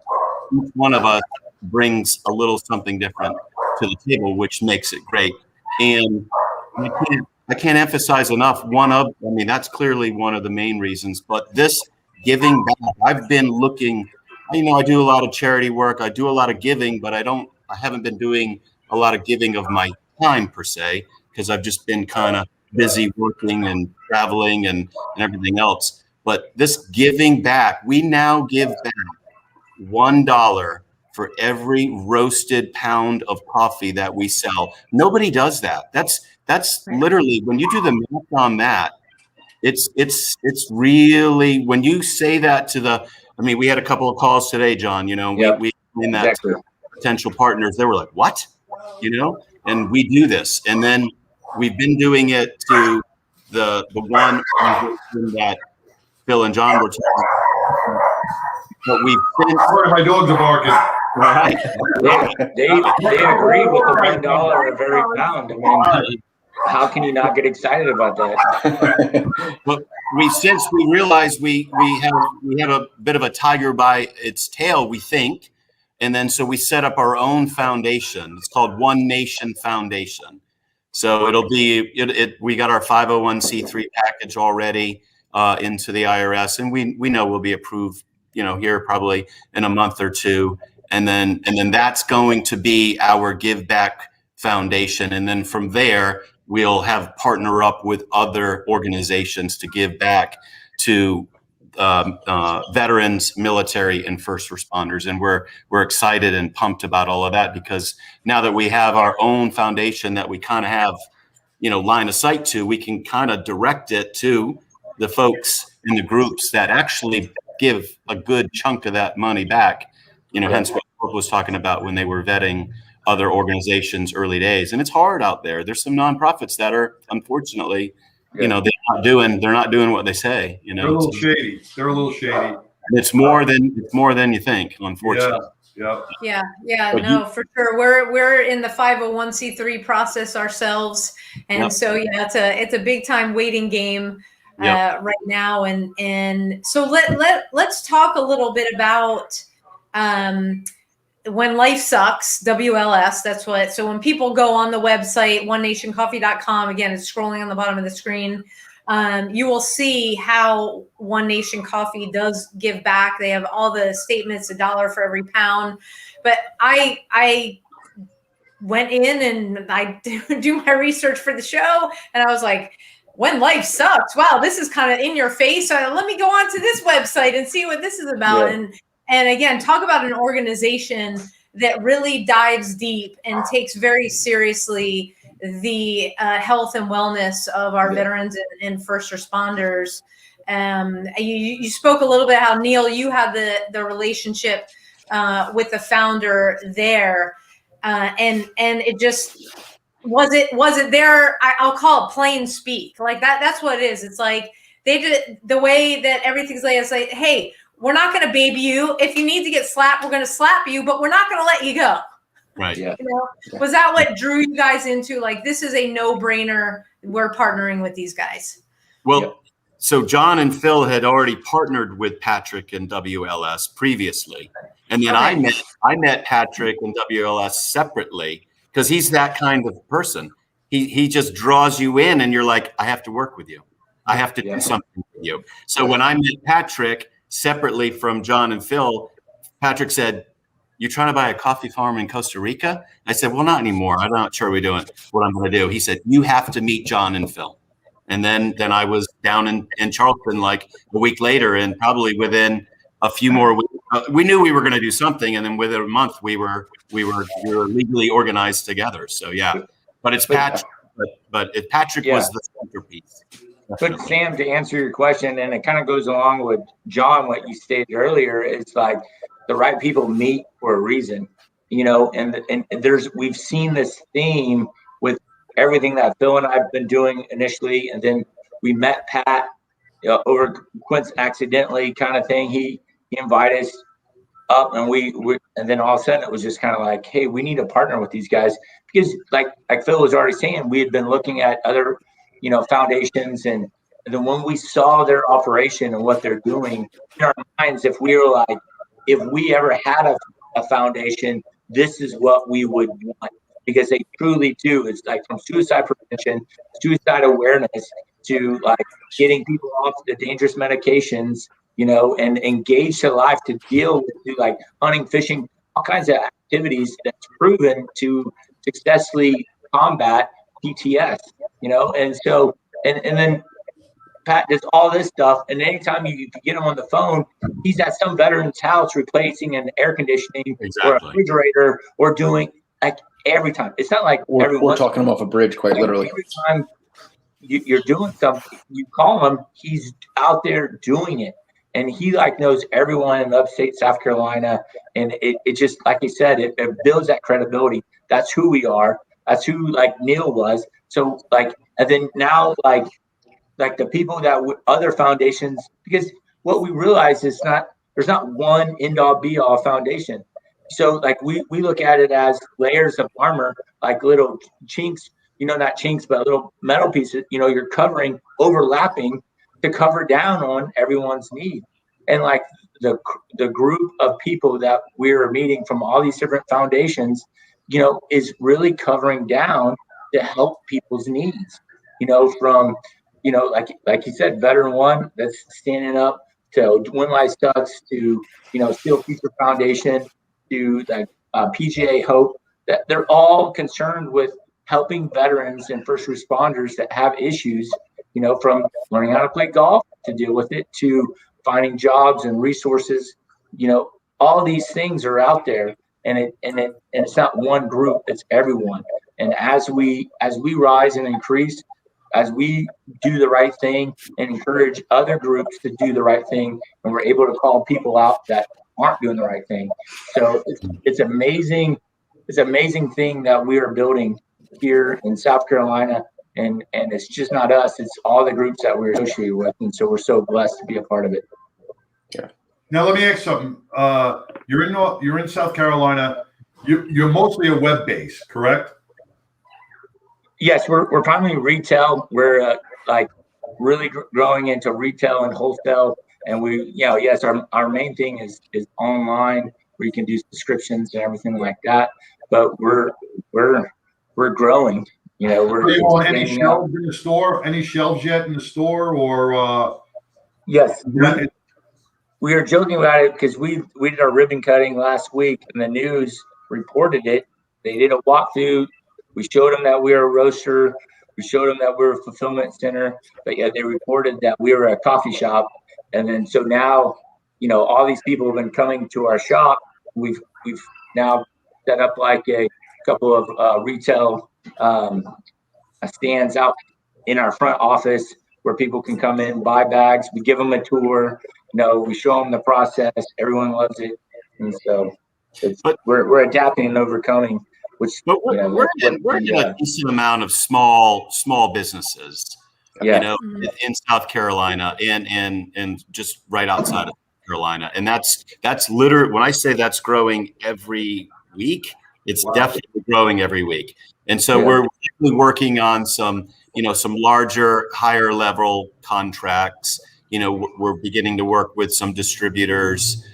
Each one of us brings a little something different to the table, which makes it great. And I can't emphasize enough. That's clearly one of the main reasons. But this giving back, I've been looking. I do a lot of charity work. I do a lot of giving, but I haven't been doing a lot of giving of my time per se, because I've just been kind of busy working and traveling and everything else. But this giving back, we now give back $1 for every roasted pound of coffee that we sell. Nobody does that. That's literally, when you do the math on that, it's really, when you say that to we had a couple of calls today, John, we in that exactly. to potential partners, they were like, what? And we do this. And then we've been doing it to the one that Phil and John were talking about. But we've since, Sorry, my dogs are barking. all right. They agree with the $1 a very pound. I mean, how can you not get excited about that? But since we realized we have a bit of a tiger by its tail, we think, and then so we set up our own foundation. It's called OneNation Foundation. So it'll be we got our 501c3 package already into the IRS, and we know we'll be approved, here probably in a month or two, and then that's going to be our give back foundation, and then from there we'll have partner up with other organizations to give back to veterans, military, and first responders. And we're excited and pumped about all of that, because now that we have our own foundation that we kind of have, line of sight to, we can kind of direct it to the folks in the groups that actually give a good chunk of that money back. Hence what Bob was talking about when they were vetting other organizations early days. And it's hard out there. There's some nonprofits that are, unfortunately, they're not doing what they say. They're a little shady. And it's more than you think, unfortunately. Yeah. No, for sure. We're in the 501c3 process ourselves, and so it's a big time waiting game right now. And so let's talk a little bit about When Life Sucks, WLS. That's what. So when people go on the website, OneNationCoffee.com, again, it's scrolling on the bottom of the screen. You will see how One Nation Coffee does give back. They have all the statements, $1 for every pound. But I went in and I do my research for the show, and I was like, When Life Sucks. Wow, this is kind of in your face. So let me go on to this website and see what this is about. Yeah. And again, talk about an organization that really dives deep and takes very seriously the health and wellness of our veterans and first responders. You spoke a little bit how, Neil, you have the relationship with the founder there, and it just was it there. I'll call it plain speak, like that. That's what it is. It's like they did the way that everything's laid. It's like, hey, we're not going to baby you. If you need to get slapped, we're going to slap you, but we're not going to let you go. Right. Yeah. Was that what drew you guys into, like, this is a no-brainer, we're partnering with these guys? Well, so John and Phil had already partnered with Patrick and WLS previously. And then I met Patrick and WLS separately, because he's that kind of person. He just draws you in and you're like, I have to work with you. I have to do something with you. So when I met Patrick separately from John and Phil, Patrick said, "You trying to buy a coffee farm in Costa Rica?" I said, "Well, not anymore. I'm not sure we're doing what I'm going to do." He said, "You have to meet John and Phil." And then I was down in Charleston like a week later, and probably within a few more weeks, we knew we were going to do something. And then within a month, we were legally organized together. So but it's Patrick. But Patrick was the centerpiece. But Sam, to answer your question, and it kind of goes along with John, what you stated earlier, it's like the right people meet for a reason, and we've seen this theme with everything that Phil and I've been doing initially. And then we met Pat over accidentally kind of thing. He invited us up, and and then all of a sudden it was just kind of like, hey, we need to partner with these guys, because like Phil was already saying, we had been looking at other foundations, and then when we saw their operation and what they're doing in our minds, if we ever had a foundation, this is what we would want, because they truly do. It's like from suicide prevention, suicide awareness, to like getting people off the dangerous medications, and engaged to life to deal with like hunting, fishing, all kinds of activities that's proven to successfully combat PTS, and so, and then Pat does all this stuff, and anytime you get him on the phone, he's at some veteran's house replacing an air conditioning or a refrigerator, or doing like every time. It's not like we're talking him off a bridge, quite literally. Every time you're doing something, you call him, he's out there doing it, and he like knows everyone in upstate South Carolina, and it just, like he said, it builds that credibility. That's who we are. That's who like Neil was. So like, and then now like like the people that other foundations, because what we realize is there's not one end all be all foundation. So like we look at it as layers of armor, like little chinks, not chinks, but little metal pieces, you're covering, overlapping to cover down on everyone's need. And like the group of people that we're meeting from all these different foundations, is really covering down to help people's needs, from, like you said, Veteran One that's standing up, to Win Life Sucks, to, Steel Future Foundation, to the PGA Hope, that they're all concerned with helping veterans and first responders that have issues, from learning how to play golf to deal with it, to finding jobs and resources. All these things are out there, and it's not one group, it's everyone. And as we rise and increase, as we do the right thing and encourage other groups to do the right thing, and we're able to call people out that aren't doing the right thing. So it's amazing. It's an amazing thing that we are building here in South Carolina. And it's just not us, it's all the groups that we're associated with. And so we're so blessed to be a part of it. Yeah. Now let me ask something. You're in South Carolina. You're mostly a web base, correct? Yes, we're primarily retail. We're like really growing into retail and wholesale. And we, yes, our main thing is online, where you can do subscriptions and everything like that. But we're growing. Are you on any shelves in the store? Any shelves yet in the store, or? Yes, we are joking about it because we did our ribbon cutting last week, and the news reported it. They did a walkthrough. We showed them that we were a roaster. We showed them that we were a fulfillment center. But yeah, they reported that we were a coffee shop. And then so now, all these people have been coming to our shop. We've now set up like a couple of retail stands out in our front office where people can come in, buy bags. We give them a tour. We show them the process. Everyone loves it, and so we're adapting and overcoming. We're in a decent amount of small businesses, in South Carolina and just right outside of Carolina, and that's literally, when I say that's growing every week, it's definitely growing every week. And so we're working on some larger, higher level contracts. We're beginning to work with some distributors,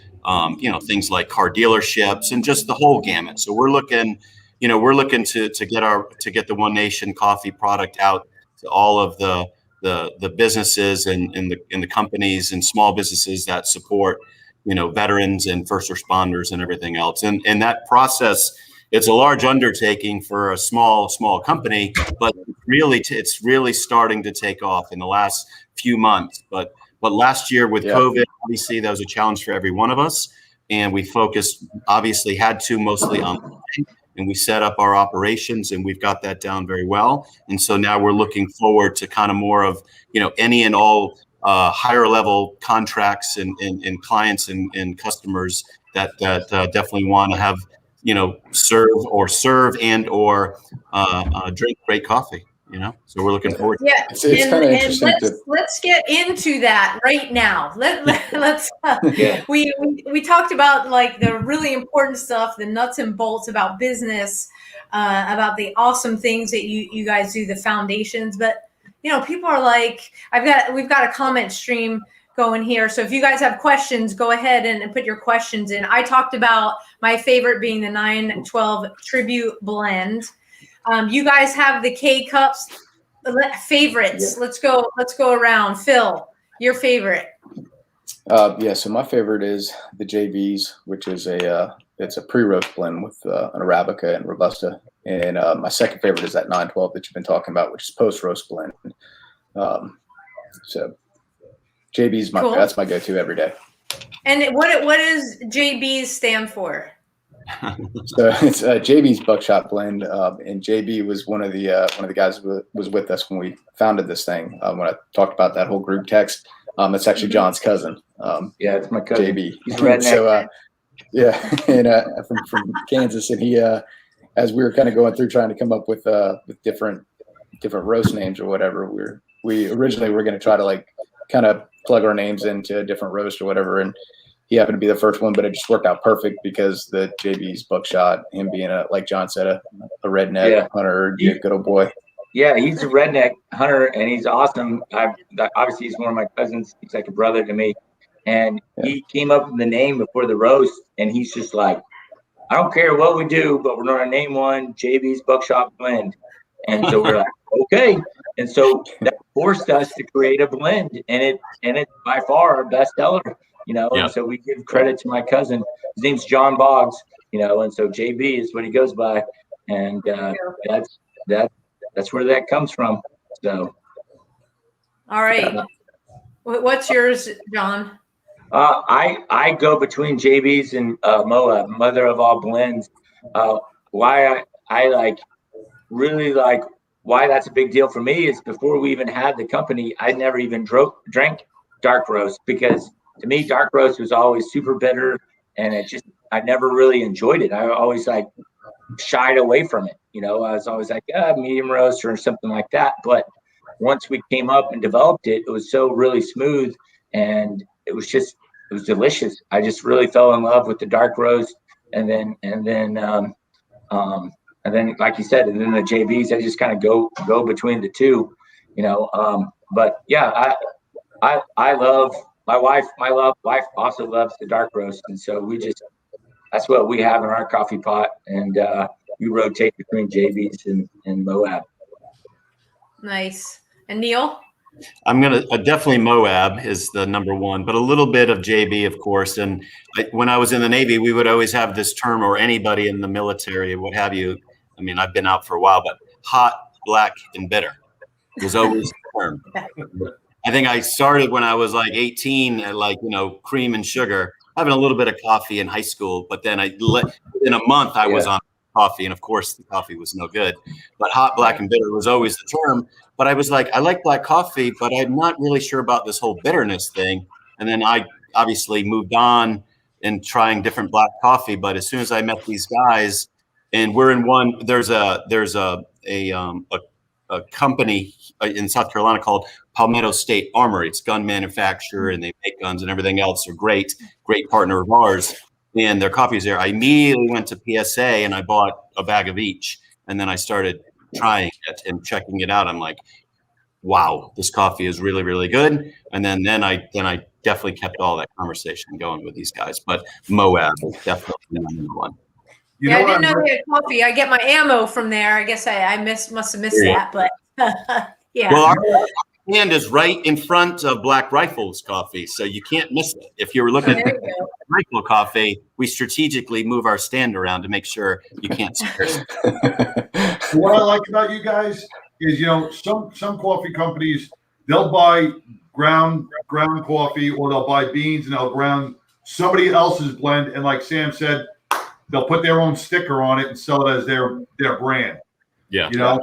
things like car dealerships and just the whole gamut. So we're looking to get the OneNation Coffee product out to all of the businesses and the companies and small businesses that support, veterans and first responders and everything else. And that process, it's a large undertaking for a small company, but it's really starting to take off in the last few months. But last year with COVID, obviously that was a challenge for every one of us. And we focused, obviously had to mostly on, and we set up our operations, and we've got that down very well. And so now we're looking forward to kind of more of, any and all higher level contracts and clients and customers that definitely want to have, serve and or drink great coffee. So we're looking forward to it. It's kind of interesting. Let's get into that right now. Let's we talked about like the really important stuff, the nuts and bolts about business, about the awesome things that you guys do, the foundations. But people are like, we've got a comment stream going here. So if you guys have questions, go ahead and put your questions in. I talked about my favorite being the 912 Tribute Blend. You guys have the K cups favorites. Yeah. Let's go around. Phil, your favorite. So my favorite is the JB's, which is it's a pre-roast blend with an Arabica and Robusta. And my second favorite is that 912 that you've been talking about, which is post-roast blend. So JB's that's my go-to every day. And what does JB's stand for? So it's JB's Buckshot Blend, and JB was one of the guys who was with us when we founded this thing. When I talked about that whole group text, it's actually John's cousin. It's my cousin. JB. He's redneck. So and from Kansas, and he as we were kind of going through trying to come up with different roast names or whatever, we originally were going to try to like kind of plug our names into a different roast or whatever, and he happened to be the first one, but it just worked out perfect because the JB's buckshot, him being like John said, a redneck hunter, good old boy. Yeah, he's a redneck hunter, and he's awesome. Obviously, he's one of my cousins. He's like a brother to me. And he came up with the name before the roast, and he's just like, I don't care what we do, but we're going to name one JB's Buckshot Blend. And so we're like, okay. And so that forced us to create a blend, and it's by far our best seller, And so we give credit to my cousin. His name's John Boggs, and so JB is what he goes by, and that's where that comes from. So, all right, what's yours, John? I go between JB's and Moab, mother of all blends. Why I really like why that's a big deal for me is before we even had the company, I never even drank dark roast, because to me dark roast was always super bitter, and I never really enjoyed it. I always shied away from it. I was always like medium roast or something like that. But once we came up and developed it, it was so really smooth, and it was delicious. I just really fell in love with the dark roast, and then like you said, and then the JBs, I just kind of go between the two, but yeah, I love my wife. My wife also loves the dark roast, and so that's what we have in our coffee pot, and we rotate between JBs and Moab. Nice. And Neil? I'm gonna definitely Moab is the number one, but a little bit of JB, of course. And when I was in the Navy, we would always have this term, or anybody in the military, what have you. I mean, I've been out for a while, but hot, black, and bitter was always the term. I think I started when I was like 18 at cream and sugar, having a little bit of coffee in high school, but then in a month I was on coffee, and of course the coffee was no good. But hot, black, and bitter was always the term. But I was like, I like black coffee, but I'm not really sure about this whole bitterness thing. And then I obviously moved on in trying different black coffee. But as soon as I met these guys, and we're in one, there's a company in South Carolina called Palmetto State Armory. It's gun manufacturer, and they make guns and everything else. They're great partner of ours, and their coffee is there. I immediately went to PSA and I bought a bag of each, and then I started trying it and checking it out. I'm like, wow, this coffee is really, really good. And then I definitely kept all that conversation going with these guys. But Moab is definitely number one. I didn't know they had coffee. I get my ammo from there. I guess I must have missed that, but yeah. Well, our stand is right in front of Black Rifle's coffee, so you can't miss it. If you were looking at Rifle coffee, we strategically move our stand around to make sure you can't see it. What I like about you guys is, some coffee companies, they'll buy ground coffee, or they'll buy beans and they'll ground somebody else's blend, and like Sam said, they'll put their own sticker on it and sell it as their brand. Yeah.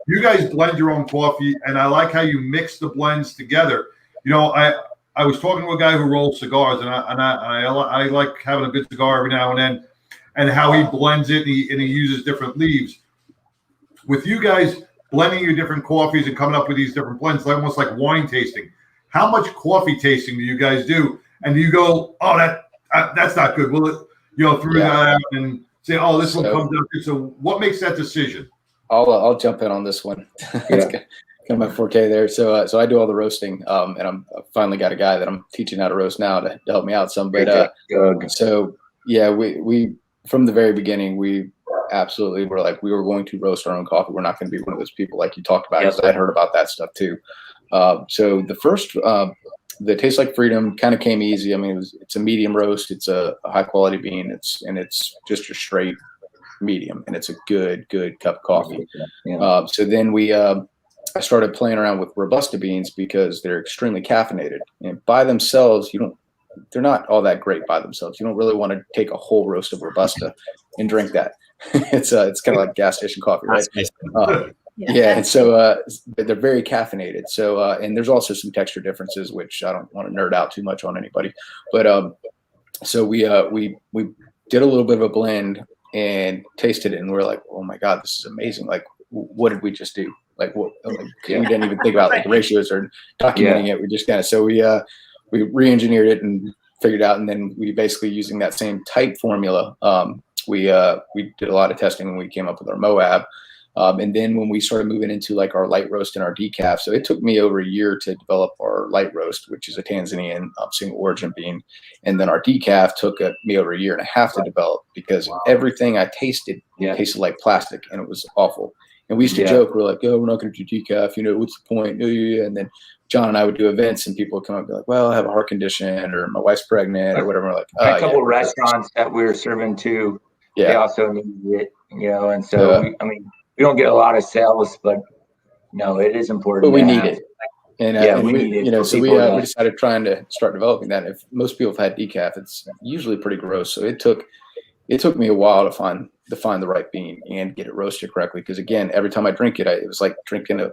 You guys blend your own coffee, and I like how you mix the blends together. I was talking to a guy who rolls cigars, and I like having a good cigar every now and then, and how he blends it, and he uses different leaves. With you guys blending your different coffees and coming up with these different blends, almost like wine tasting. How much coffee tasting do you guys do? And do you go, oh, that's not good? Will it, through that out and say, oh, this one comes out good. So what makes that decision? I'll jump in on this one. It's kind of my forte there. So I do all the roasting, and I finally got a guy that I'm teaching how to roast now to help me out some. But so yeah, we from the very beginning we absolutely were like, we were going to roast our own coffee. We're not going to be one of those people like you talked about. Because I'd heard about that stuff too. So the first, the Taste Like Freedom kind of came easy. I mean, it's a medium roast. It's a high quality bean. It's just your straight medium, and it's a good cup of coffee. So then I started playing around with Robusta beans because they're extremely caffeinated, and by themselves they're not all that great by themselves. You don't really want to take a whole roast of Robusta and drink that. It's kind of like gas station coffee, right? Yeah, and so they're very caffeinated. So and there's also some texture differences, which I don't want to nerd out too much on anybody. But so we did a little bit of a blend and tasted it, and we're like, oh my god, this is amazing! Like, what did we just do? like what, like, we didn't even think about like the ratios or documenting it. We just kind of, so we re-engineered it and figured out, and then we basically using that same type formula. We did a lot of testing when we came up with our Moab. And then when we started moving into like our light roast and our decaf, so it took me over a year to develop our light roast, which is a Tanzanian single origin bean. And then our decaf took me over a year and a half to develop, because everything I tasted tasted like plastic, and it was awful. And we used to joke, we're like, oh, we're not going to do decaf, what's the point? And then John and I would do events, and people would come up and be like, well, I have a heart condition, or my wife's pregnant, or whatever. We're like, a couple of restaurants that we were serving to, they also needed it, and so we don't get a lot of sales, but no, it is important. But we need it. And we need it. So we decided trying to start developing that. If most people have had decaf, it's usually pretty gross. So it took me a while to find the right bean and get it roasted correctly. Because again, every time I drink it, it was like drinking a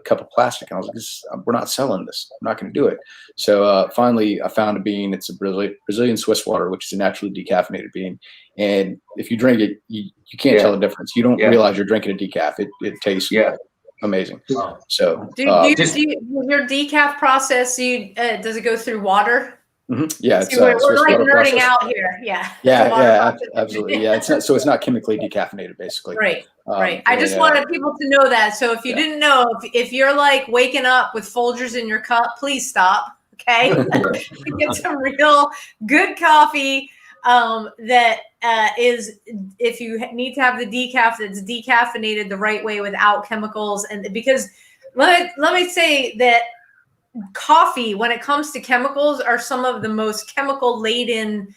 cup of plastic. And I was like, we're not selling this. I'm not going to do it. So finally, I found a bean. It's a Brazilian Swiss water, which is a naturally decaffeinated bean. And if you drink it, you can't tell the difference. You don't realize you're drinking a decaf. It tastes amazing. So do your decaf process, does it go through water? Mm-hmm. Yeah, it's we're like nerding out here. Absolutely. Yeah, it's not chemically decaffeinated, basally. Right. I just wanted people to know that. So if you didn't know, if you're like waking up with Folgers in your cup, please stop. Okay, get some real good coffee. That is, if you need to have the decaf that's decaffeinated the right way without chemicals, and because let me say that coffee, when it comes to chemicals, are some of the most chemical laden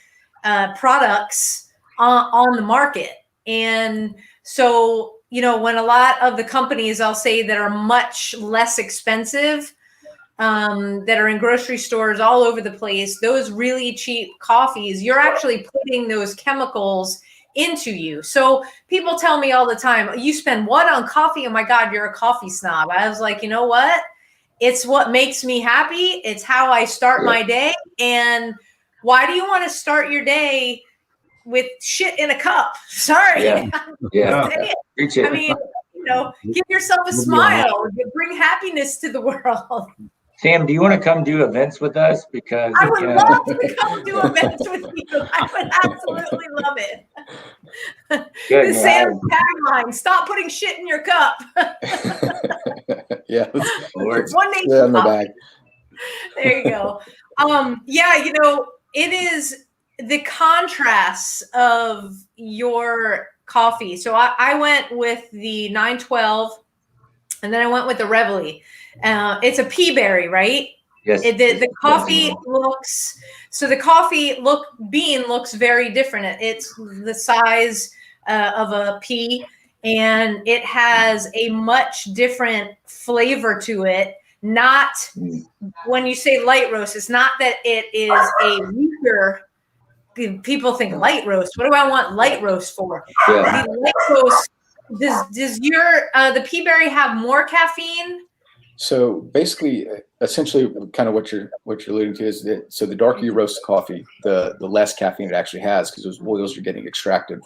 products on the market. And so, when a lot of the companies, I'll say, that are much less expensive, that are in grocery stores all over the place, those really cheap coffees, you're actually putting those chemicals into you. So people tell me all the time, you spend what on coffee? Oh my God, you're a coffee snob. I was like, you know what? It's what makes me happy. It's how I start my day. And why do you want to start your day with shit in a cup? Sorry. I mean, give yourself a smile. Bring happiness to the world. Sam, do you want to come do events with us? Because I would love to come do events with you. I would absolutely love it. Good, Sam's tagline: "Stop putting shit in your cup." OneNation Coffee. There you go. It is the contrast of your coffee. So I went with the 912, and then I went with the Reveille. It's a pea berry, right? Yes. The coffee bean looks very different. It's the size of a pea, and it has a much different flavor to it. Not when you say light roast, it's not that it is a weaker. People think light roast. What do I want light roast for? The light roast. Does your the pea berry have more caffeine? So basically, essentially, kind of what you're alluding to is that, so the darker you roast the coffee, the less caffeine it actually has, because those oils are getting extracted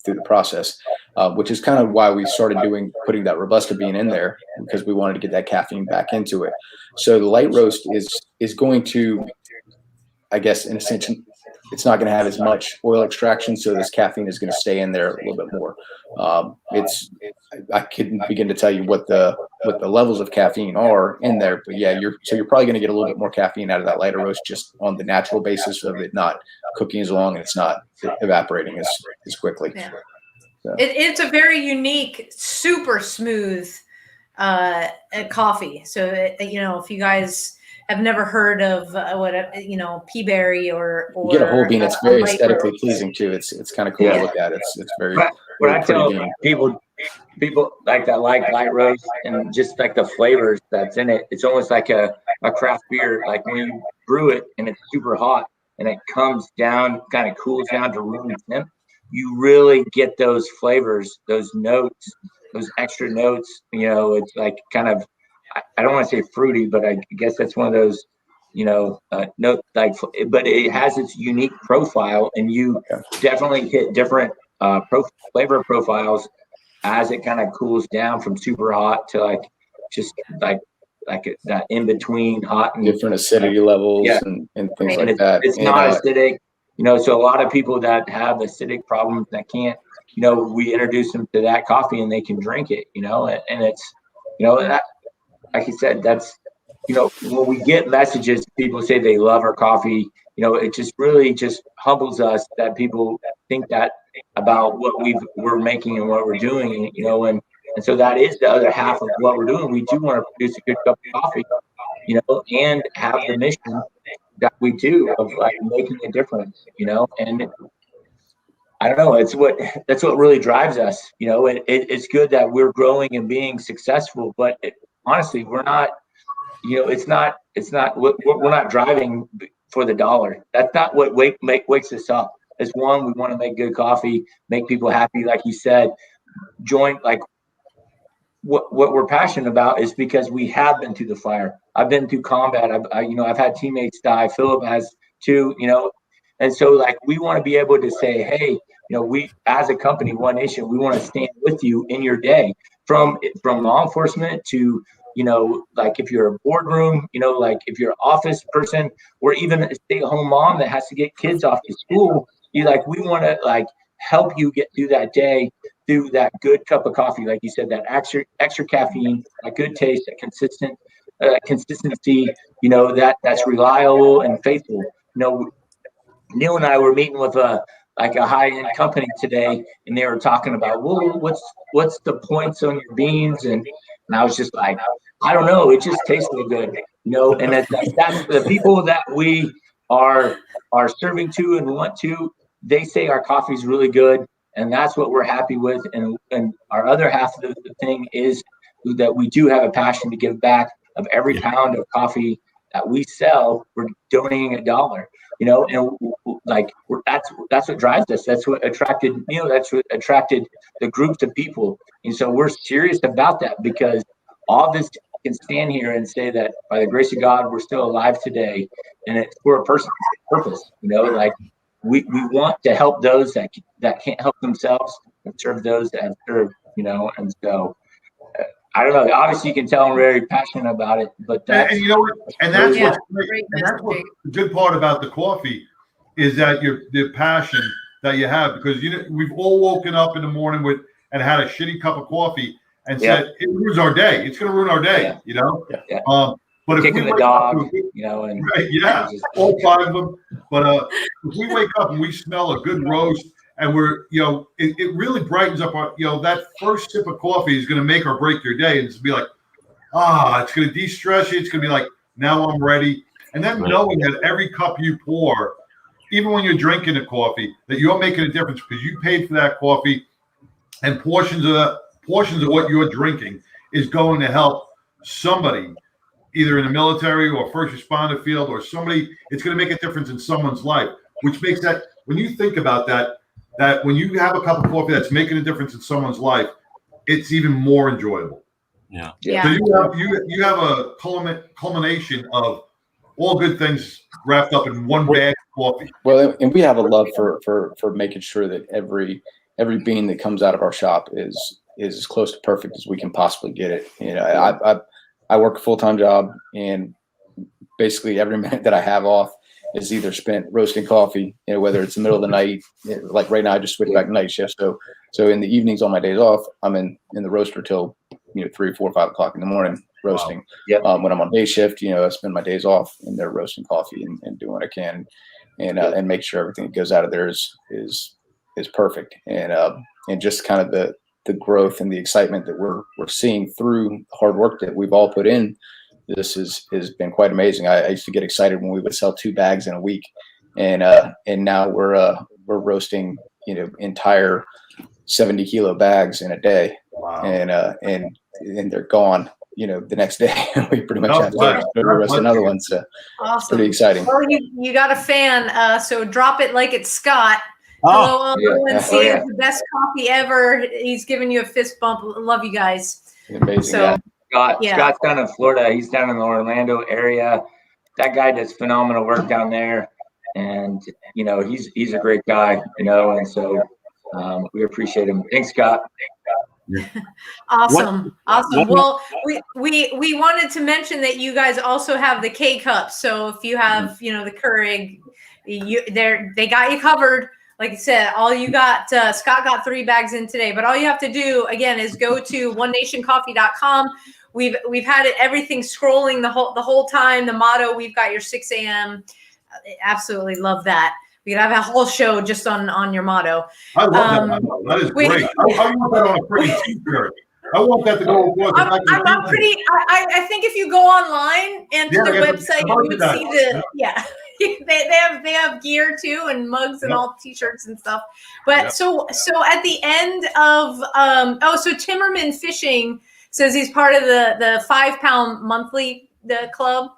through the process, which is kind of why we started putting that Robusta bean in there, because we wanted to get that caffeine back into it. So the light roast is going to, I guess, in a sense, it's not going to have as much oil extraction, so this caffeine is going to stay in there a little bit more. I couldn't begin to tell you what the levels of caffeine are in there, but yeah, you're probably going to get a little bit more caffeine out of that lighter roast, just on the natural basis of it not cooking as long and it's not evaporating as quickly. Yeah. So. It's a very unique, super smooth coffee. So if you guys have never heard of pea berry or you get a whole bean. It's very aesthetically pleasing too. It's kind of cool to look at. It's very. What I tell people like that, like light roast, and just like the flavors that's in it. It's almost like a craft beer. Like when you brew it and it's super hot and it comes down, kind of cools down to room temp, you really get those flavors, those notes, those extra notes. It's like kind of. I don't want to say fruity, but I guess that's one of those, note like. But it has its unique profile, and you definitely hit different flavor profiles as it kind of cools down from super hot to like just like that in between hot and different acidity levels yeah. and things Right. like that. It's not acidic, you know. So a lot of people that have acidic problems that can't, you know, we introduce them to that coffee and they can drink it, you know, and it's, you know, that, like you said, that's, you know, when we get messages, people say they love our coffee, you know, it just really just humbles us that people think that about what we're making and what we're doing, you know, and so that is the other half of what we're doing. We do want to produce a good cup of coffee, you know, and have the mission that we do of like making a difference, you know, and I don't know, that's what really drives us, you know. It's good that we're growing and being successful, but honestly, we're not, you know, it's not we're not driving for the dollar. That's not what wakes us up. It's one, we want to make good coffee, make people happy, like you said, join like what we're passionate about is because we have been through the fire. I've been through combat. You know, I've had teammates die. Philip has too, you know, and so like we want to be able to say, hey, you know, we as a company, OneNation, we want to stand with you in your day, from law enforcement to, you know, like if you're a boardroom, you know, like if you're an office person, or even a stay-at-home mom that has to get kids off to school, you like we want to like help you get through that day, through that good cup of coffee, like you said, that extra caffeine, that good taste, that consistency, you know, that's reliable and faithful. You know, Neil and I were meeting with a high-end company today, and they were talking about, well, what's the points on your beans, and I was just like, I don't know, it just tastes so good, you know, and that's the people that we are serving to and want to. They say our coffee is really good, and that's what we're happy with. And our other half of the thing is that we do have a passion to give back. Of every pound of coffee that we sell, we're donating $1. You know, and like that's what drives us. That's what attracted, you know, that's what attracted the groups of people. And so we're serious about that, because all this can stand here and say that by the grace of God, we're still alive today, and it's for a purpose. You know, like we want to help those that can't help themselves and serve those that have served. You know, and so I don't know. Obviously, you can tell I'm very passionate about it, but that's and you know, and that's Yeah, what's great. great And that's what messaging. the good part about the coffee is that the passion that you have, because you know we've all woken up in the morning with and had a shitty cup of coffee and said it ruins our day. It's going to ruin our day, you know. Yeah. But if Kicking we the wake dog, up, you know, and all 5 of them. But if we wake up and we smell a good roast, and we're, you know, it really brightens up our, you know, that first sip of coffee is going to make or break your day, and it's be like, it's going to de-stress you. It's going to be like, now I'm ready. And then knowing that every cup you pour, even when you're drinking the coffee, that you're making a difference because you paid for that coffee, and portions of what you're drinking is going to help somebody, either in the military or first responder field, or somebody. It's going to make a difference in someone's life, which makes that, when you think about that when you have a cup of coffee that's making a difference in someone's life, it's even more enjoyable. Yeah. So you have a culmination of all good things wrapped up in one bag of coffee. Well, and we have a love for making sure that every bean that comes out of our shop is as close to perfect as we can possibly get it. You know, I work a full-time job, and basically every minute that I have off is either spent roasting coffee, you know, whether it's the middle of the night, like right now I just switched back to night shift. So in the evenings on my days off, I'm in the roaster till, you know, 3, 4, 5 o'clock in the morning roasting. Wow. When I'm on day shift, you know, I spend my days off in there roasting coffee and doing what I can, and make sure everything that goes out of there is perfect. And just kind of the growth and the excitement that we're seeing through the hard work that we've all put in. This has been quite amazing. I used to get excited when we would sell 2 bags in a week, and now we're roasting, you know, entire 70-kilo bags in a day. Wow. And they're gone, you know, the next day. We pretty much have to roast another one. So Awesome. it's pretty exciting. Well, you got a fan, so drop it like it's Scott. Hello, Uncle, and see it's the best coffee ever. He's giving you a fist bump. Love you guys. Amazing. So, Scott's down in Florida. He's down in the Orlando area. That guy does phenomenal work down there, and you know he's a great guy. You know, and so we appreciate him. Thanks, Scott. Awesome. Well, we wanted to mention that you guys also have the K cups. So if you have, the Keurig, they got you covered. Like I said, all you got, Scott got 3 bags in today, but all you have to do again is go to OneNationCoffee.com. We've had everything scrolling the whole time. The motto, we've got your 6 a.m. Absolutely love that. We could have a whole show just on your motto. I love that. That is great. I want that on a pretty t-shirt. I want that to go. I think if you go online and to their website, you would see they have gear too and mugs and all t-shirts and stuff. But so at the end of so Timmerman Fishing says he's part of the 5 pound monthly club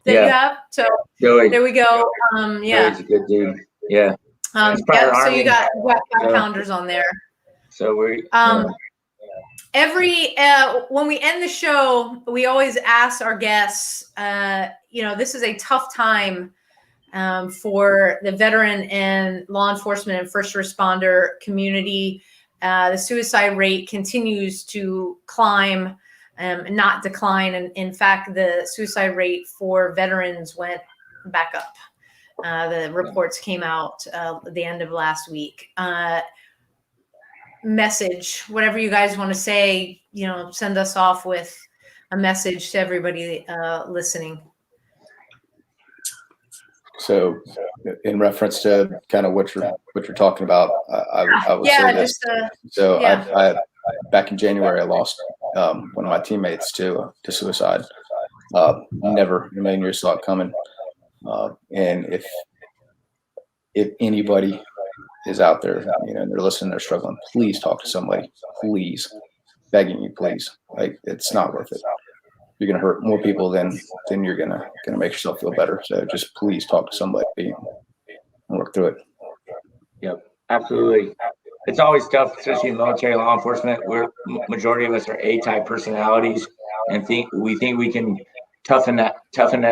that you have. So there we go. Joey's a good dude. Yeah. So you got 5 pounders on there. So we every when we end the show, we always ask our guests, this is a tough time for the veteran and law enforcement and first responder community. The suicide rate continues to climb, not decline. And in fact, the suicide rate for veterans went back up. The reports came out at the end of last week. Message, whatever you guys want to say, send us off with a message to everybody listening. So, in reference to kind of what you're talking about, I would say this. I back in January, I lost one of my teammates to suicide. Never in a million years saw it coming. And if anybody is out there, and they're listening, they're struggling, please talk to somebody. Please, begging you, please. Like, it's not worth it. You're gonna hurt more people than you're gonna make yourself feel better. So just please talk to somebody and work through it. Yep, absolutely. It's always tough, especially in military law enforcement. Majority of us are A-type personalities, and we think we can toughen that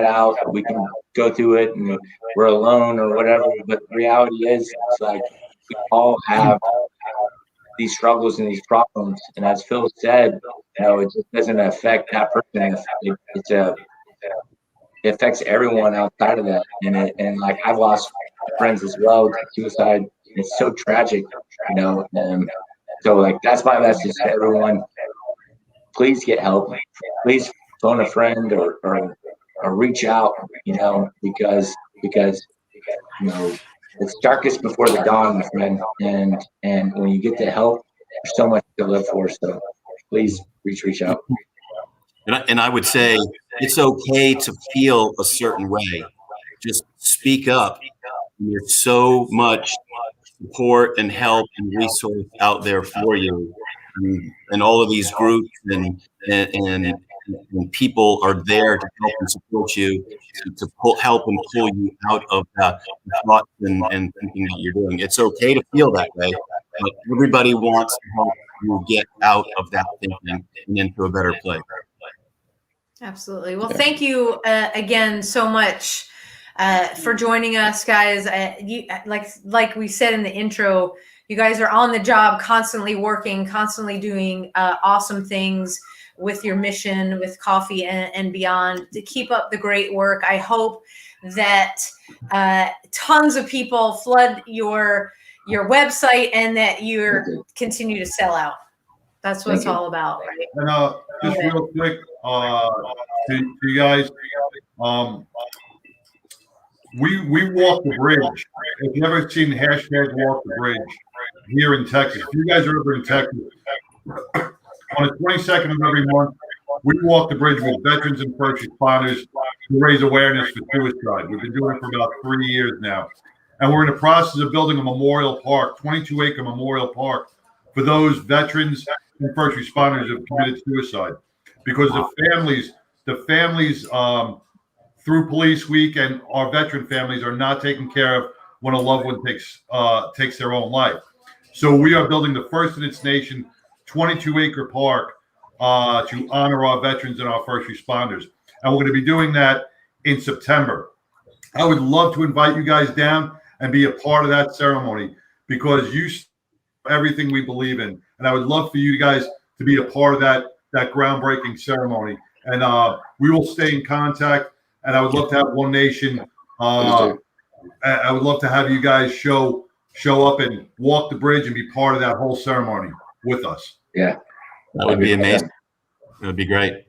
out. We can go through it, and we're alone or whatever. But the reality is, it's like we all have these struggles and these problems. And as Phil said, it just doesn't affect that person. It affects everyone outside of that. And like, I've lost friends as well to suicide. It's so tragic, so like, that's my message to everyone. Please get help. Please phone a friend or reach out, because it's darkest before the dawn, my friend. And when you get the help, there's so much to live for. So please reach out. And I would say it's okay to feel a certain way. Just speak up. There's so much support and help and resource out there for you, and all of these groups and people are there to help and support you, to help and pull you out of the thoughts and thinking that you're doing. It's okay to feel that way, but everybody wants to help you get out of that thinking and into a better place. Absolutely. Well, thank you again so much for joining us, guys. Like we said in the intro, you guys are on the job, constantly working, constantly doing awesome things with your mission, with coffee and beyond. To keep up the great work. I hope that tons of people flood your website and that you continue to sell out. That's what it's all about, right? And just real quick, to you guys, we walk the bridge. If you've ever seen the hashtag Walk the Bridge here in Texas, if you guys are ever in Texas, on the 22nd of every month, we walk the bridge with veterans and first responders to raise awareness for suicide. We've been doing it for about 3 years now. And we're in the process of building a memorial park, 22-acre memorial park, for those veterans and first responders who have committed suicide. Because the families through Police Week and our veteran families are not taken care of when a loved one takes their own life. So we are building the first in its nation 22-acre park to honor our veterans and our first responders. And we're going to be doing that in September. I would love to invite you guys down and be a part of that ceremony, because you everything we believe in. And I would love for you guys to be a part of that groundbreaking ceremony. And we will stay in contact. And I would love to have One Nation. I would love to have you guys show up and walk the bridge and be part of that whole ceremony with us. Yeah, that would be amazing. It would be great.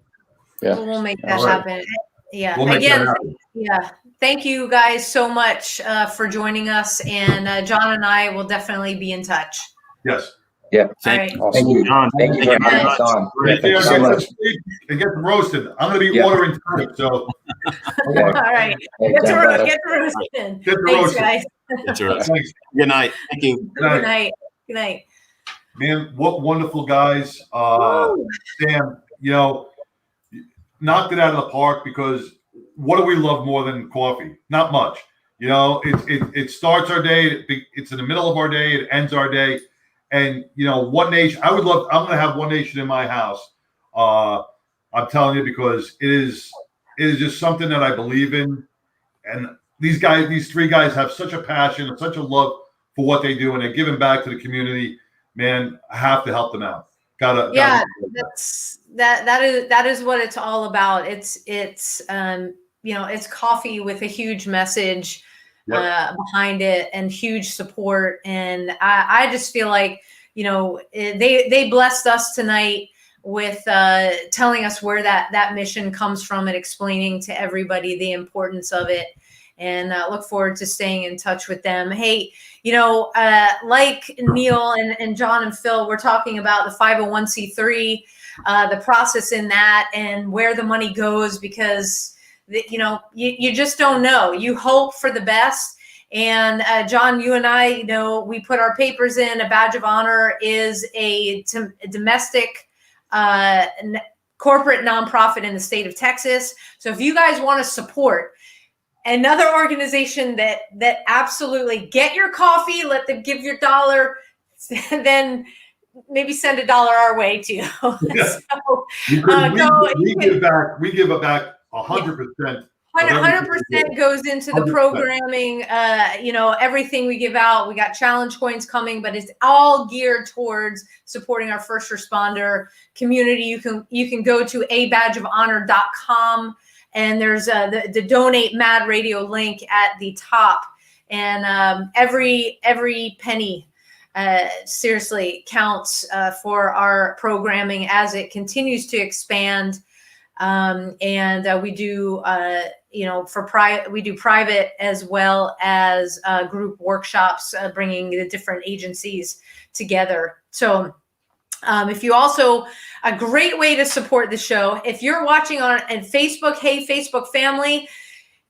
Yeah, We'll make that happen. Yeah. We'll make that Again, happen. yeah. Thank you guys so much for joining us. And John and I will definitely be in touch. Yes. yeah. Thank All you. right. Thank you, John. thank you for having us on. Right there, Thank you so get much. some sleep and get them roasted. I'm going to be Yeah. ordering tonight, so Yeah. All right. Hey, Get John, the roast in. get the Thanks, roasted. guys. That's right. Thanks. Good night. Thank you. Good Good night. night. Good night. Man, what wonderful guys. Woo. Sam, knocked it out of the park, because what do we love more than coffee? Not much. It starts our day. It's in the middle of our day. It ends our day. And, One Nation, I'm going to have One Nation in my house. I'm telling you, because it is just something that I believe in. And these three guys have such a passion and such a love for what they do, and they're giving back to the community. Man, I have to help them out. Yeah, that is what it's all about. It's coffee with a huge message behind it and huge support. And I just feel like, they blessed us tonight with telling us where that mission comes from and explaining to everybody the importance of it. And look forward to staying in touch with them. Hey, like Neil and John and Phil, we're talking about the 501c3, the process in that, and where the money goes, because you just don't know. You hope for the best. And John, you and I, we put our papers in. A badge of honor is a domestic corporate nonprofit in the state of Texas. So if you guys want to support another organization that absolutely, get your coffee, let them give your $1, then maybe send $1 our way too. So, we give back 100%. 100% goes into the 100%. programming. Everything we give out. We got challenge coins coming, but it's all geared towards supporting our first responder community. You can go to abadgeofhonor.com. And there's the donate Mad Radio link at the top. And every penny seriously counts for our programming as it continues to expand. And we do, we do private as well as group workshops, bringing the different agencies together. So if you also, a great way to support the show, if you're watching on Facebook, hey, Facebook family,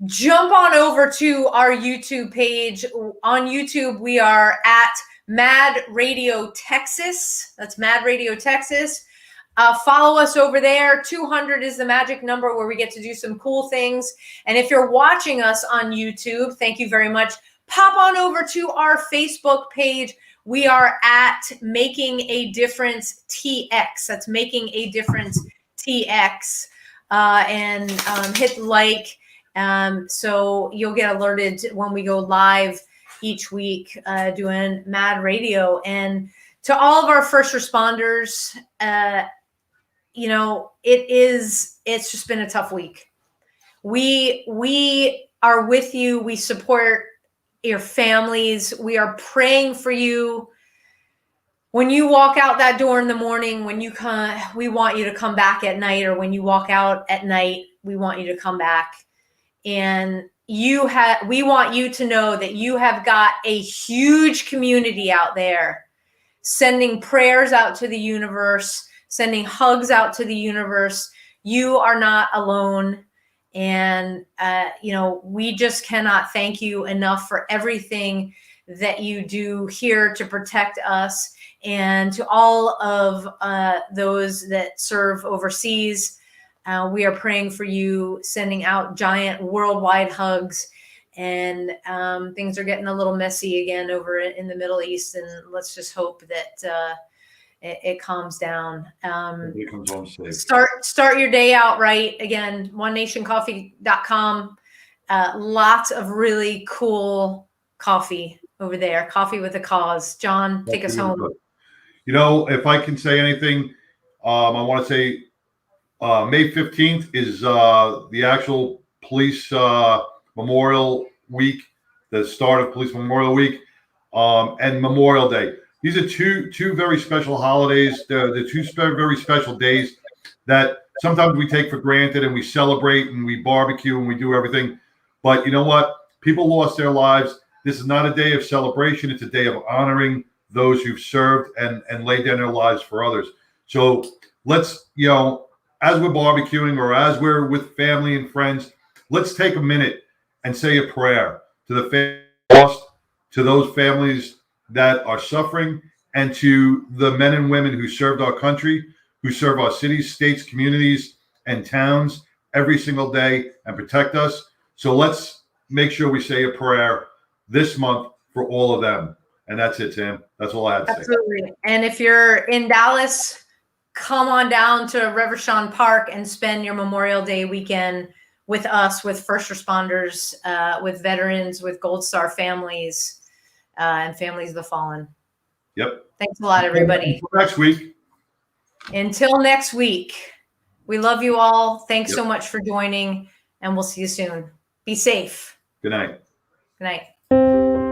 jump on over to our YouTube page. On YouTube, we are at Mad Radio Texas. That's Mad Radio Texas. Follow us over there. 200 is the magic number where we get to do some cool things. And if you're watching us on YouTube, thank you very much. Pop on over to our Facebook page. We are at Making a Difference TX. That's Making a Difference TX. And hit the like. So you'll get alerted when we go live each week doing Mad Radio. And to all of our first responders, it's just been a tough week. We are with you. We support your families. We are praying for you. When you walk out that door in the morning, we want you to come back at night, or when you walk out at night, we want you to come back. And we want you to know that you have got a huge community out there sending prayers out to the universe, sending hugs out to the universe. You are not alone. And, we just cannot thank you enough for everything that you do here to protect us, and to all of those that serve overseas. We are praying for you, sending out giant worldwide hugs. And things are getting a little messy again over in the Middle East. And let's just hope that it calms down. It comes home safe. Start your day out right. Again, OneNationCoffee.com. Lots of really cool coffee over there. Coffee with a cause. John, take us home. If I can say anything, I want to say May 15th is the actual police Memorial Week, the start of Police Memorial Week, and Memorial Day. These are two very special holidays. The two very special days that sometimes we take for granted, and we celebrate and we barbecue and we do everything. But you know what? People lost their lives. This is not a day of celebration. It's a day of honoring those who've served and laid down their lives for others. So let's, as we're barbecuing or as we're with family and friends, let's take a minute and say a prayer to the family lost, to those families that are suffering, and to the men and women who served our country, who serve our cities, states, communities, and towns every single day and protect us. So let's make sure we say a prayer this month for all of them. And that's it, Tim. That's all I had to say. Absolutely. And if you're in Dallas, come on down to Reverchon Park and spend your Memorial Day weekend with us, with first responders, with veterans, with Gold Star families, and families of the fallen. Yep. Thanks a lot, everybody. Until next week. Until next week. We love you all. Thanks so much for joining, and we'll see you soon. Be safe. Good night. Good night.